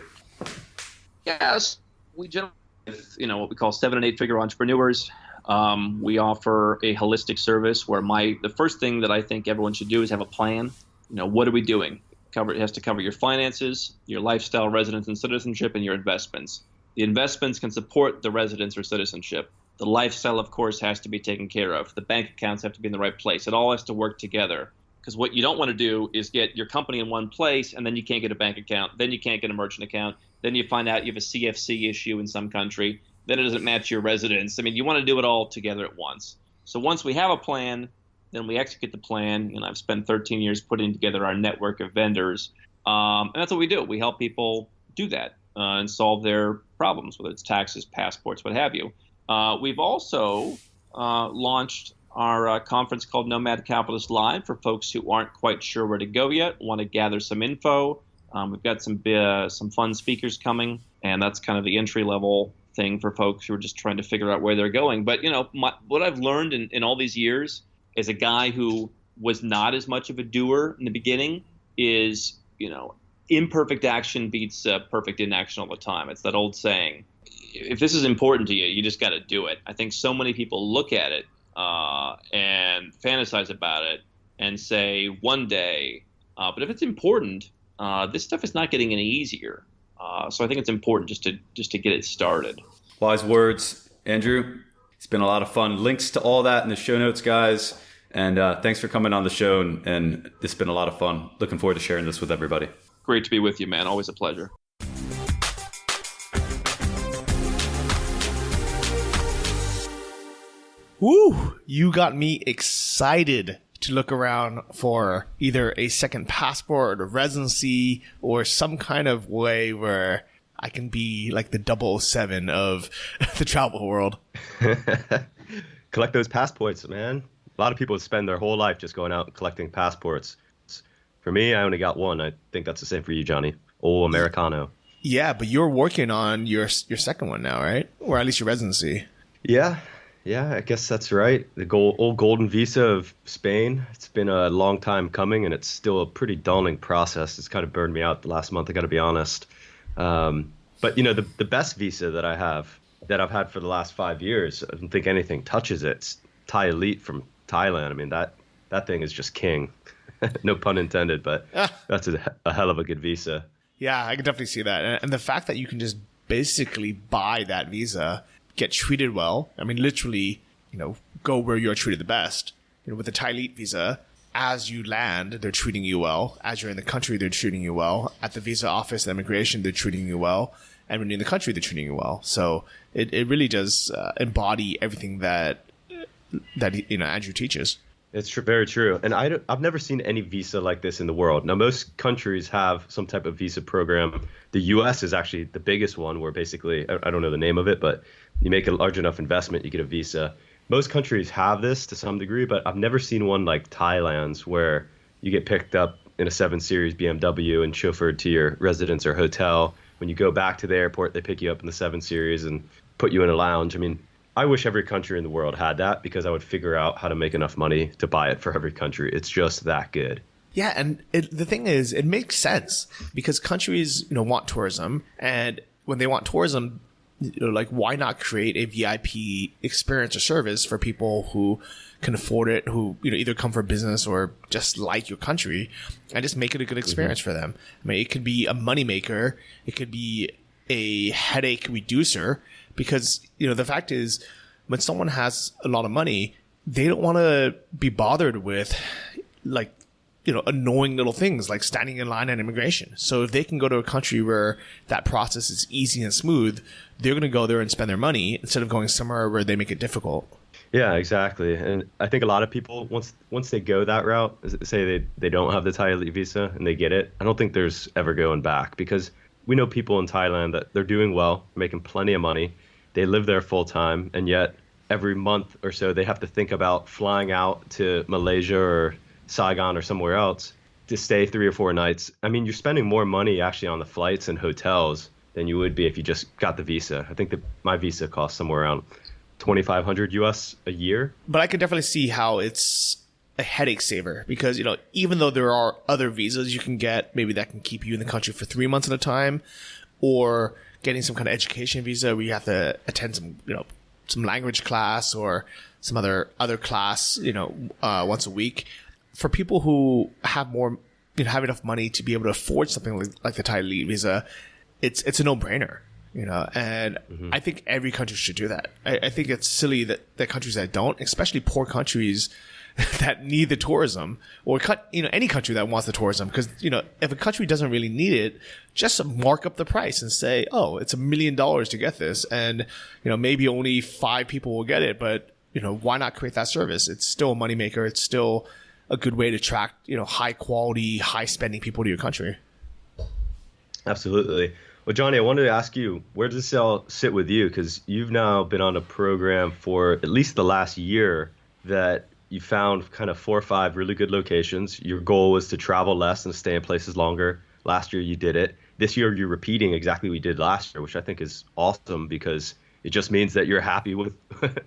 Speaker 4: Yes, we generally what we call 7 and 8 figure entrepreneurs. We offer a holistic service where the first thing that I think everyone should do is have a plan. What are we doing? It has to cover your finances, your lifestyle, residence and citizenship, and your investments. The investments can support the residence or citizenship. The lifestyle, of course, has to be taken care of. The bank accounts have to be in the right place. It all has to work together. Because what you don't want to do is get your company in one place and then you can't get a bank account, then you can't get a merchant account, then you find out you have a CFC issue in some country, then it doesn't match your residence. I mean, you want to do it all together at once. So once we have a plan, then we execute the plan. I've spent 13 years putting together our network of vendors. And that's what we do. We help people do that and solve their problems, whether it's taxes, passports, what have you. We've also launched our conference called Nomad Capitalist Live for folks who aren't quite sure where to go yet, want to gather some info. We've got some fun speakers coming, and that's kind of the entry-level thing for folks who are just trying to figure out where they're going. But, what I've learned in all these years as a guy who was not as much of a doer in the beginning is, imperfect action beats perfect inaction all the time. It's that old saying. If this is important to you, you just got to do it. I think so many people look at it and fantasize about it and say one day, but if it's important, this stuff is not getting any easier. So I think it's important just to get it started.
Speaker 2: Wise words, Andrew. It's been a lot of fun. Links to all that in the show notes, guys. And thanks for coming on the show. And it's been a lot of fun. Looking forward to sharing this with everybody.
Speaker 4: Great to be with you, man. Always a pleasure.
Speaker 1: Woo! You got me excited to look around for either a second passport or residency or some kind of way where I can be like the 007 of the travel world.
Speaker 3: Collect those passports, man. A lot of people spend their whole life just going out and collecting passports. For me, I only got one. I think that's the same for you, Johnny. Oh, Americano.
Speaker 1: Yeah, but you're working on your second one now, right? Or at least your residency.
Speaker 3: Yeah, I guess that's right. The old golden visa of Spain. It's been a long time coming, and it's still a pretty daunting process. It's kind of burned me out the last month, I got to be honest. But the best visa that I've had for the last 5 years, I don't think anything touches it. It's Thai Elite from Thailand. I mean, that thing is just king. No pun intended, but that's a hell of a good visa.
Speaker 1: Yeah, I can definitely see that. And the fact that you can just basically buy that visa, get treated well. I mean, literally, go where you're treated the best. With the Thai Elite visa, as you land, they're treating you well. As you're in the country, they're treating you well. At the visa office, the immigration, they're treating you well. And when you're in the country, they're treating you well. So it really does embody everything that Andrew teaches.
Speaker 3: It's very true. And I've never seen any visa like this in the world. Now, most countries have some type of visa program. The U.S. is actually the biggest one where basically, I don't know the name of it, but you make a large enough investment, you get a visa. Most countries have this to some degree, but I've never seen one like Thailand's where you get picked up in a 7 Series BMW and chauffeured to your residence or hotel. When you go back to the airport, they pick you up in the 7 Series and put you in a lounge. I mean, I wish every country in the world had that because I would figure out how to make enough money to buy it for every country. It's just that good.
Speaker 1: Yeah, and the thing is, it makes sense because countries, want tourism, and when they want tourism, why not create a VIP experience or service for people who can afford it, who either come for business or just like your country, and just make it a good experience for them. I mean, it could be a moneymaker, it could be a headache reducer. Because, the fact is, when someone has a lot of money, they don't want to be bothered with, annoying little things like standing in line at immigration. So if they can go to a country where that process is easy and smooth, they're going to go there and spend their money instead of going somewhere where they make it difficult.
Speaker 3: Yeah, exactly. And I think a lot of people, once they go that route, say they don't have the Thai Elite visa and they get it, I don't think there's ever going back because we know people in Thailand that they're doing well, making plenty of money. They live there full time, and yet every month or so they have to think about flying out to Malaysia or Saigon or somewhere else to stay 3 or 4 nights. I mean, you're spending more money actually on the flights and hotels than you would be if you just got the visa. I think that my visa costs somewhere around $2,500 US a year.
Speaker 1: But I could definitely see how it's a headache saver because, even though there are other visas you can get, maybe that can keep you in the country for 3 months at a time, or getting some kind of education visa where you have to attend some language class or some other class, once a week. For people who have more, have enough money to be able to afford something like the Thai elite visa, it's a no-brainer, and I think every country should do that. I think it's silly that countries that don't, especially poor countries that need the tourism, or any country that wants the tourism, because if a country doesn't really need it, just mark up the price and say, oh, it's $1 million to get this, and maybe only 5 people will get it, but why not create that service? It's still a moneymaker. It's still a good way to attract high quality, high spending people to your country.
Speaker 3: Absolutely. Well, Johnny, I wanted to ask you, where does this all sit with you? Because you've now been on a program for at least the last year that you found kind of 4 or 5 really good locations. Your goal was to travel less and stay in places longer. Last year you did it. This year you're repeating exactly what you did last year, which I think is awesome because it just means that you're happy with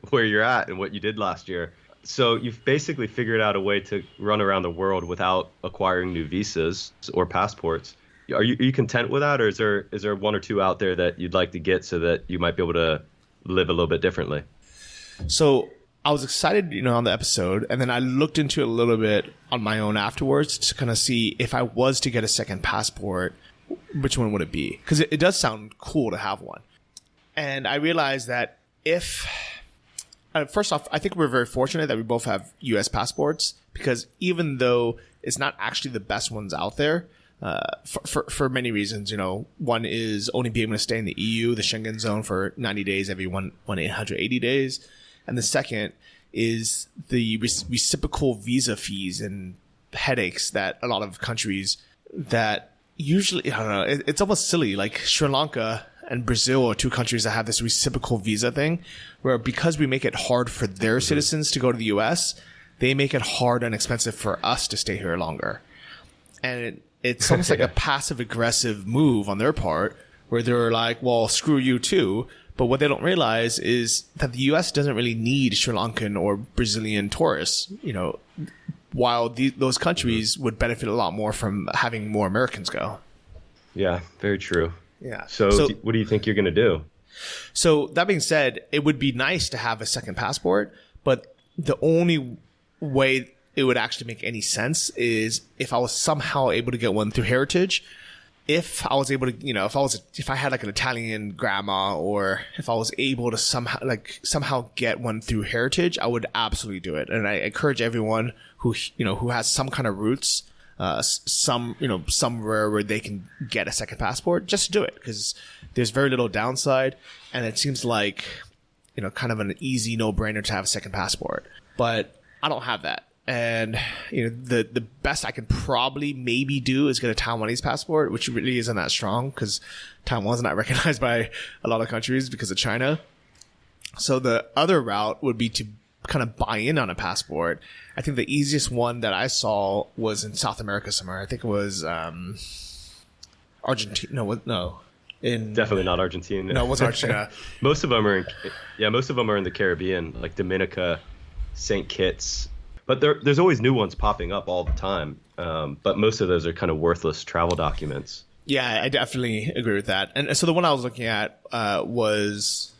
Speaker 3: where you're at and what you did last year. So you've basically figured out a way to run around the world without acquiring new visas or passports. Are you content with that, or is there 1 or 2 out there that you'd like to get so that you might be able to live a little bit differently?
Speaker 1: So I was excited, on the episode, and then I looked into it a little bit on my own afterwards to kind of see if I was to get a second passport, which one would it be? Because it does sound cool to have one. And I realized that first off, I think we're very fortunate that we both have U.S. passports, because even though it's not actually the best ones out there, for many reasons, one is only being able to stay in the EU, the Schengen zone, for 90 days every 180 days. And the second is the reciprocal visa fees and headaches that a lot of countries that usually, I don't know, it's almost silly. Like Sri Lanka and Brazil are 2 countries that have this reciprocal visa thing, where because we make it hard for their citizens to go to the US, they make it hard and expensive for us to stay here longer. And it's almost like a passive aggressive move on their part, where they're like, well, screw you too. But what they don't realize is that the U.S. doesn't really need Sri Lankan or Brazilian tourists, while those countries would benefit a lot more from having more Americans go.
Speaker 3: Yeah, very true.
Speaker 1: Yeah.
Speaker 3: So what do you think you're going to do?
Speaker 1: So that being said, it would be nice to have a second passport, but the only way it would actually make any sense is if I was somehow able to get one through Heritage. If I was able to, if I had like an Italian grandma, or if I was able to somehow get one through Heritage, I would absolutely do it. And I encourage everyone who has some kind of roots, somewhere where they can get a second passport, just do it, because there's very little downside, and it seems like kind of an easy no-brainer to have a second passport. But I don't have that. And the best I can probably maybe do is get a Taiwanese passport, which really isn't that strong because Taiwan's not recognized by a lot of countries because of China. So the other route would be to kind of buy in on a passport. I think the easiest one that I saw was in South America somewhere. I think it was Argentina. No.
Speaker 3: Definitely not Argentina.
Speaker 1: No, it was Argentina.
Speaker 3: Most of them are in the Caribbean, like Dominica, St. Kitts. But there's always new ones popping up all the time. But most of those are kind of worthless travel documents.
Speaker 1: Yeah, I definitely agree with that. And so the one I was looking at was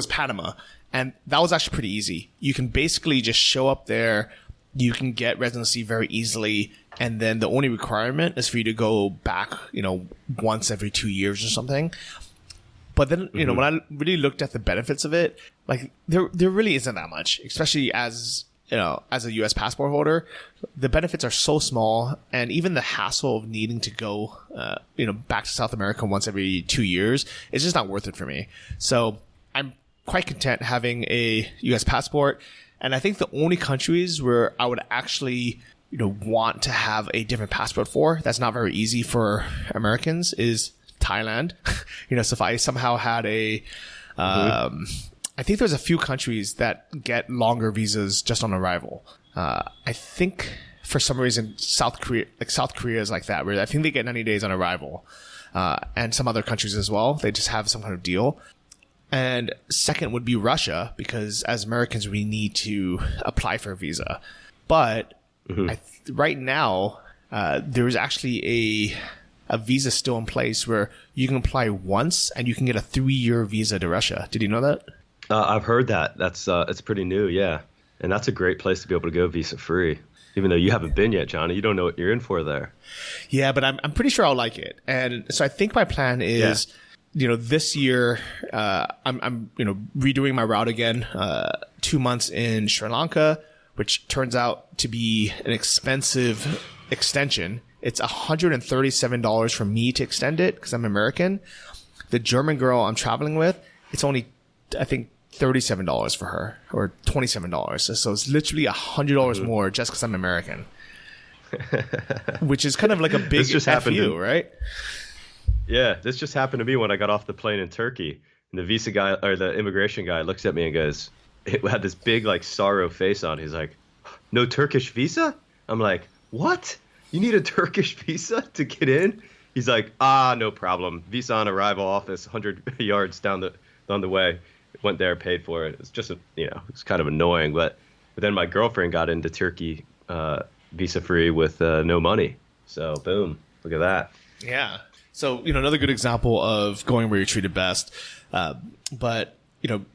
Speaker 1: Panama. And that was actually pretty easy. You can basically just show up there. You can get residency very easily. And then the only requirement is for you to go back, once every 2 years or something. But then, when I really looked at the benefits of it, like there really isn't that much, especially as a U.S. passport holder. The benefits are so small, and even the hassle of needing to go, back to South America once every 2 years is just not worth it for me. So I'm quite content having a U.S. passport. And I think the only countries where I would actually, want to have a different passport for, that's not very easy for Americans, is Thailand. So if I somehow had I think there's a few countries that get longer visas just on arrival. I think for some reason South Korea is like that, where I think they get 90 days on arrival, and some other countries as well. They just have some kind of deal. And second would be Russia, because as Americans we need to apply for a visa. But right now there is actually a visa still in place where you can apply once and you can get a 3-year visa to Russia. Did you know that?
Speaker 3: I've heard that. That's it's pretty new, yeah. And that's a great place to be able to go visa free. Even though you haven't been yet, Johnny, you don't know what you're in for there.
Speaker 1: Yeah, but I'm pretty sure I'll like it. And so I think my plan is, this year I'm redoing my route again. 2 months in Sri Lanka, which turns out to be an expensive extension. It's $137 for me to extend it because I'm American. The German girl I'm traveling with, it's only, I think, $37 for her, or $27. So it's literally $100 more just because I'm American, which is kind of like a big FU, right?
Speaker 3: Yeah, this just happened to me when I got off the plane in Turkey, and the visa guy or the immigration guy looks at me and goes, it had this big like sorrow face on. He's like, "No Turkish visa?" I'm like, "What? You need a Turkish visa to get in?" He's like, "No problem. Visa on arrival office, 100 yards down the way." Went there, paid for it. It's just it's kind of annoying. But then my girlfriend got into Turkey visa free with no money. So boom, look at that.
Speaker 1: Yeah. So another good example of going where you're treated best. But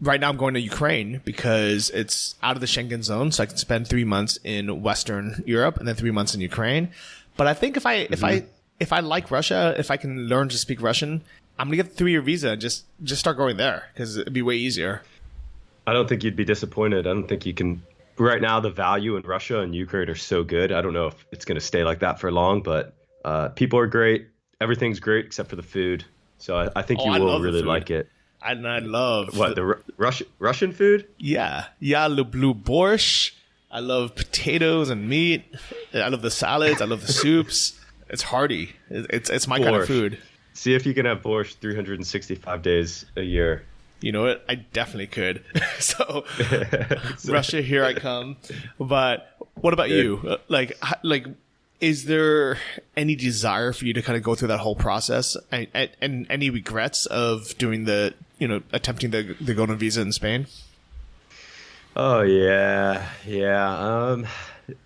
Speaker 1: right now I'm going to Ukraine because it's out of the Schengen zone, so I can spend 3 months in Western Europe and then 3 months in Ukraine. But I think if I like Russia, if I can learn to speak Russian, I'm gonna get the 3-year visa and just start going there because it'd be way easier.
Speaker 3: I don't think you'd be disappointed. I don't think you can. Right now, the value in Russia and Ukraine are so good. I don't know if it's gonna stay like that for long, but people are great. Everything's great except for the food. So I think you will really like it.
Speaker 1: And I love
Speaker 3: the Russian food.
Speaker 1: Yeah, blue borscht. I love potatoes and meat. I love the salads. I love the soups. It's hearty. It's my kind of food.
Speaker 3: See if you can have borscht 365 days a year.
Speaker 1: You know what? I definitely could. So, Russia, here I come. But what about you? Like, is there any desire for you to kind of go through that whole process and any regrets of doing attempting the golden visa in Spain?
Speaker 3: Oh, yeah.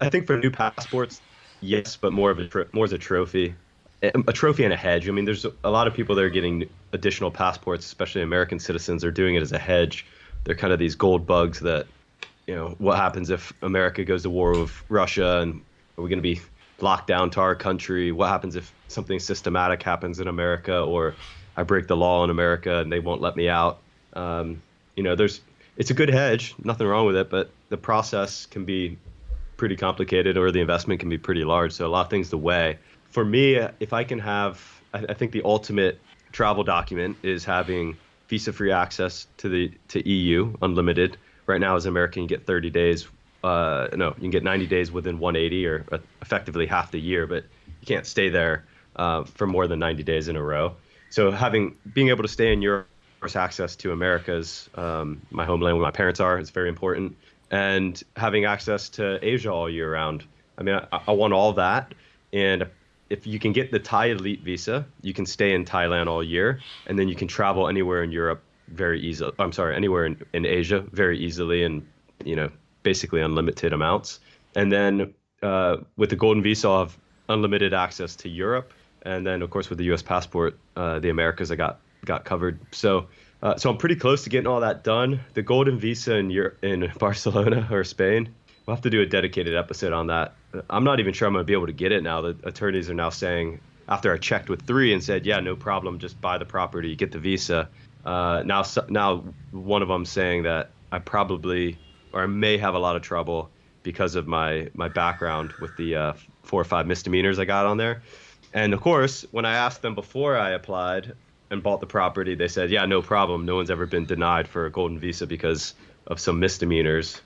Speaker 3: I think for new passports, yes, but more as a trophy. A trophy and a hedge. I mean, there's a lot of people that are getting additional passports, especially American citizens, are doing it as a hedge. They're kind of these gold bugs that, what happens if America goes to war with Russia, and are we going to be locked down to our country? What happens if something systematic happens in America, or I break the law in America and they won't let me out? It's a good hedge, nothing wrong with it, but the process can be pretty complicated, or the investment can be pretty large. So a lot of things to weigh. For me, if I can have, I think the ultimate travel document is having visa-free access to EU, unlimited. Right now, as an American, you get 30 days. You can get 90 days within 180, or effectively half the year, but you can't stay there for more than 90 days in a row. So being able to stay in Europe, access to America's, my homeland where my parents are, is very important. And having access to Asia all year round. I mean, I want all that. And if you can get the Thai elite visa, you can stay in Thailand all year, and then you can travel anywhere in Europe very easily. Anywhere in Asia very easily, and basically unlimited amounts. And then with the golden visa, I'll have unlimited access to Europe, and then of course with the U.S. passport, the Americas I got covered. So I'm pretty close to getting all that done. The golden visa in Barcelona or Spain, we'll have to do a dedicated episode on that. I'm not even sure I'm going to be able to get it now. The attorneys are now saying, after I checked with 3 and said, yeah, no problem, just buy the property, get the visa. Now one of them saying that I probably, or I may have a lot of trouble because of my background with the 4 or 5 misdemeanors I got on there. And of course, when I asked them before I applied and bought the property, they said, yeah, no problem. No one's ever been denied for a golden visa because of some misdemeanors.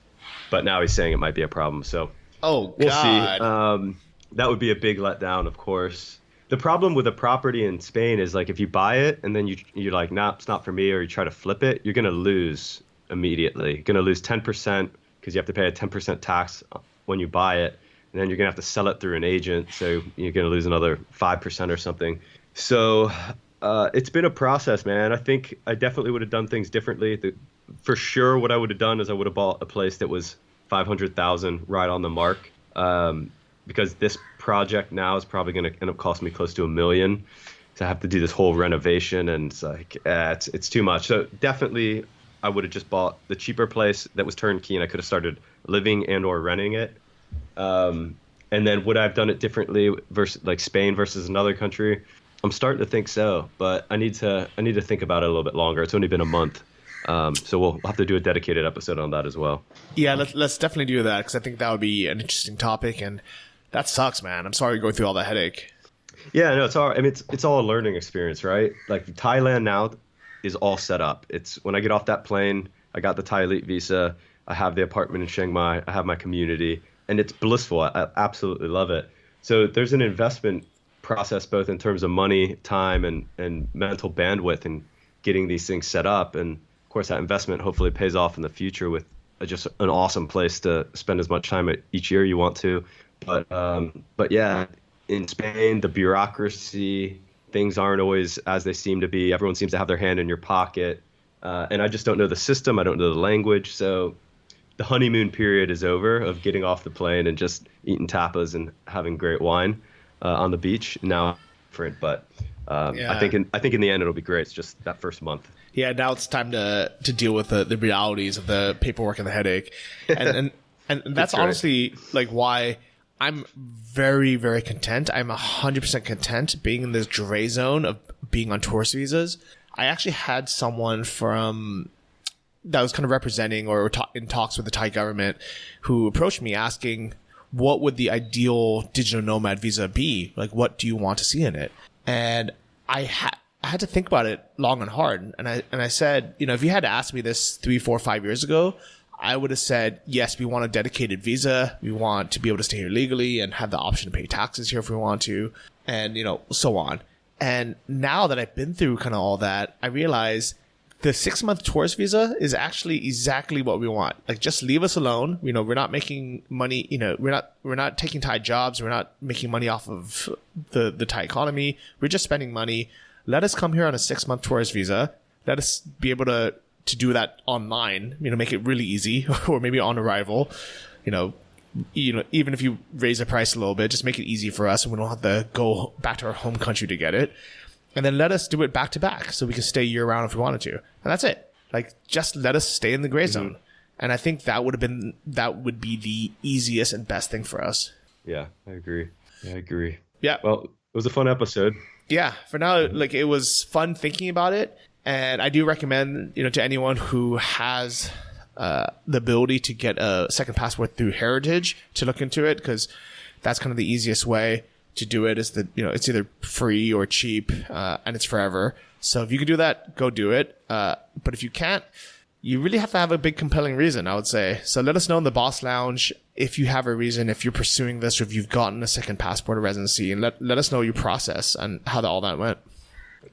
Speaker 3: But now he's saying it might be a problem. So we'll see. That would be a big letdown, of course. The problem with a property in Spain is, like, if you buy it and then you're like, nah, it's not for me, or you try to flip it, you're going to lose immediately. You're going to lose 10% because you have to pay a 10% tax when you buy it. And then you're going to have to sell it through an agent. So you're going to lose another 5% or something. So it's been a process, man. I think I definitely would have done things differently. For sure, what I would have done is I would have bought a place that was $500,000 right on the mark, because this project now is probably going to end up costing me close to $1 million to have to do this whole renovation, and it's like it's too much. So definitely, I would have just bought the cheaper place that was turnkey, and I could have started living and or renting it. And then would I have done it differently versus like Spain versus another country? I'm starting to think so, but I need to think about it a little bit longer. It's only been a month. So we'll have to do a dedicated episode on that as well.
Speaker 1: Yeah, let's definitely do that, because I think that would be an interesting topic, and that sucks, man. I'm sorry you're going through all that headache.
Speaker 3: Yeah, no, it's all. I mean, it's all a learning experience, right? Like Thailand now is all set up. It's when I get off that plane, I got the Thai Elite visa. I have the apartment in Chiang Mai. I have my community, and it's blissful. I absolutely love it. So there's an investment process both in terms of money, time, and mental bandwidth in getting these things set up. And of course, that investment hopefully pays off in the future with just an awesome place to spend as much time each year you want to. But yeah. In Spain, the bureaucracy, things aren't always as they seem to be. Everyone seems to have their hand in your pocket. And I just don't know the system. I don't know the language. So the honeymoon period is over of getting off the plane and just eating tapas and having great wine on the beach. Now, different, but I think in the end, it'll be great. It's just that first month.
Speaker 1: Yeah, now it's time to deal with the realities of the paperwork and the headache. And that's honestly like why I'm very, very content. I'm 100% content being in this gray zone of being on tourist visas. I actually had someone that was kind of representing or in talks with the Thai government who approached me asking, what would the ideal digital nomad visa be? Like, what do you want to see in it? And I had to think about it long and hard. And I said, if you had asked me this 3, 4, 5 years ago, I would have said, yes, we want a dedicated visa. We want to be able to stay here legally and have the option to pay taxes here if we want to, and, so on. And now that I've been through kind of all that, I realize the 6-month tourist visa is actually exactly what we want. Like, just leave us alone. We're not making money. We're not taking Thai jobs. We're not making money off of the Thai economy. We're just spending money. Let us come here on a 6-month tourist visa. Let us be able to do that online, make it really easy, or maybe on arrival, even if you raise the price a little bit, just make it easy for us and we don't have to go back to our home country to get it. And then let us do it back to back so we can stay year round if we wanted to. And that's it. Like, just let us stay in the gray zone. And I think that would be the easiest and best thing for us.
Speaker 3: Yeah, I agree.
Speaker 1: Yeah.
Speaker 3: Well, it was a fun episode.
Speaker 1: Yeah. For now, it was fun thinking about it. And I do recommend, to anyone who has the ability to get a second passport through Heritage to look into it, because that's kind of the easiest way to do it. Is that it's either free or cheap, and it's forever. So if you can do that, go do it. But if you can't, you really have to have a big compelling reason, I would say. So let us know in the Boss Lounge if you have a reason, if you're pursuing this, or if you've gotten a second passport or residency, and let us know your process and how all that went.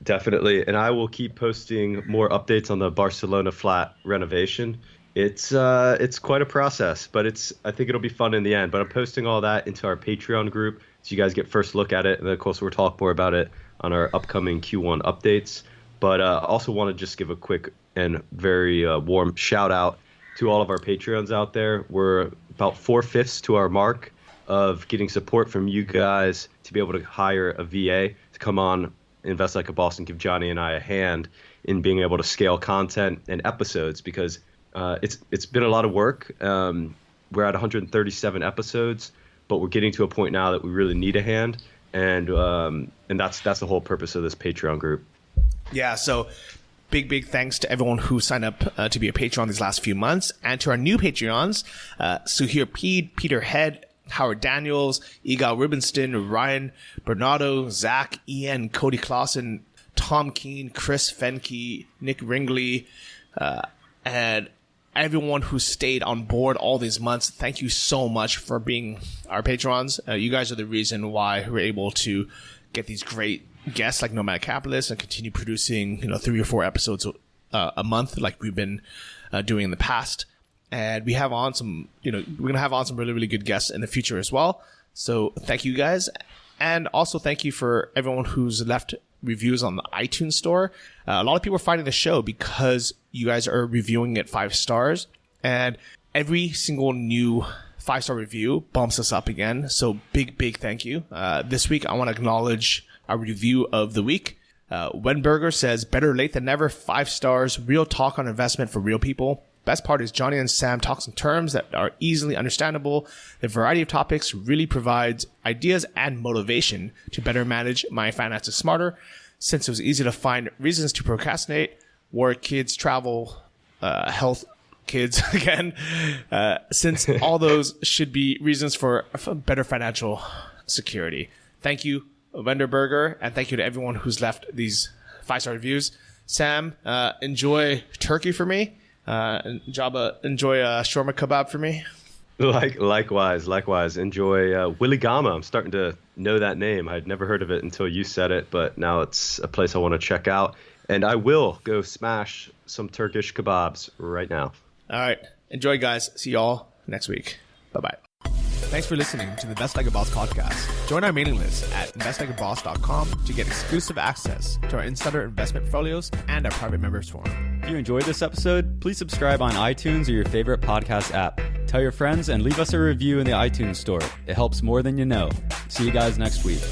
Speaker 3: Definitely. And I will keep posting more updates on the Barcelona flat renovation. It's quite a process, but I think it'll be fun in the end. But I'm posting all that into our Patreon group so you guys get first look at it. And then, of course, we'll talk more about it on our upcoming Q1 updates. But I also want to just give a quick and very warm shout out to all of our Patreons out there. We're about 4/5 to our mark of getting support from you guys to be able to hire a VA to come on Invest Like a Boss and give Johnny and I a hand in being able to scale content and episodes, because it's been a lot of work. We're at 137 episodes, but we're getting to a point now that we really need a hand, and that's the whole purpose of this Patreon group.
Speaker 1: Yeah, so big thanks to everyone who signed up to be a Patreon these last few months, and to our new Patreons, Suhir Pede, Peter Head, Howard Daniels, Egal Rubinstein, Ryan Bernardo, Zach, Ian, Cody Clausen, Tom Keene, Chris Fenke, Nick Ringley, and everyone who stayed on board all these months. Thank you so much for being our patrons. You guys are the reason why we're able to get these great guests like Nomad Capitalist and continue producing 3 or 4 episodes a month like we've been doing in the past. And we have on some, we're going to have on some really, really good guests in the future as well. So thank you guys. And also thank you for everyone who's left reviews on the iTunes store. A lot of people are finding the show because you guys are reviewing it 5 stars. And every single new 5-star review bumps us up again. So big thank you. This week, I want to acknowledge our review of the week. Wenberger says, better late than never, 5 stars, real talk on investment for real people. Best part is Johnny and Sam talks in terms that are easily understandable. The variety of topics really provides ideas and motivation to better manage my finances smarter. Since it was easy to find reasons to procrastinate, work, kids, travel, health, kids again, since all those should be reasons for better financial security. Thank you, Wenderberger, and thank you to everyone who's left these 5-star reviews. Sam, enjoy turkey for me. Jabba, enjoy a shawarma kebab for me.
Speaker 3: Likewise. Enjoy Willy Gama. I'm starting to know that name. I'd never heard of it until you said it, but now it's a place I want to check out. And I will go smash some Turkish kebabs right now.
Speaker 1: All right. Enjoy, guys. See y'all next week. Bye-bye. Thanks for listening to the Invest Like a Boss podcast. Join our mailing list at investlikeaboss.com to get exclusive access to our insider investment portfolios and our private members forum.
Speaker 5: If you enjoyed this episode, please subscribe on iTunes or your favorite podcast app. Tell your friends and leave us a review in the iTunes store. It helps more than you know. See you guys next week.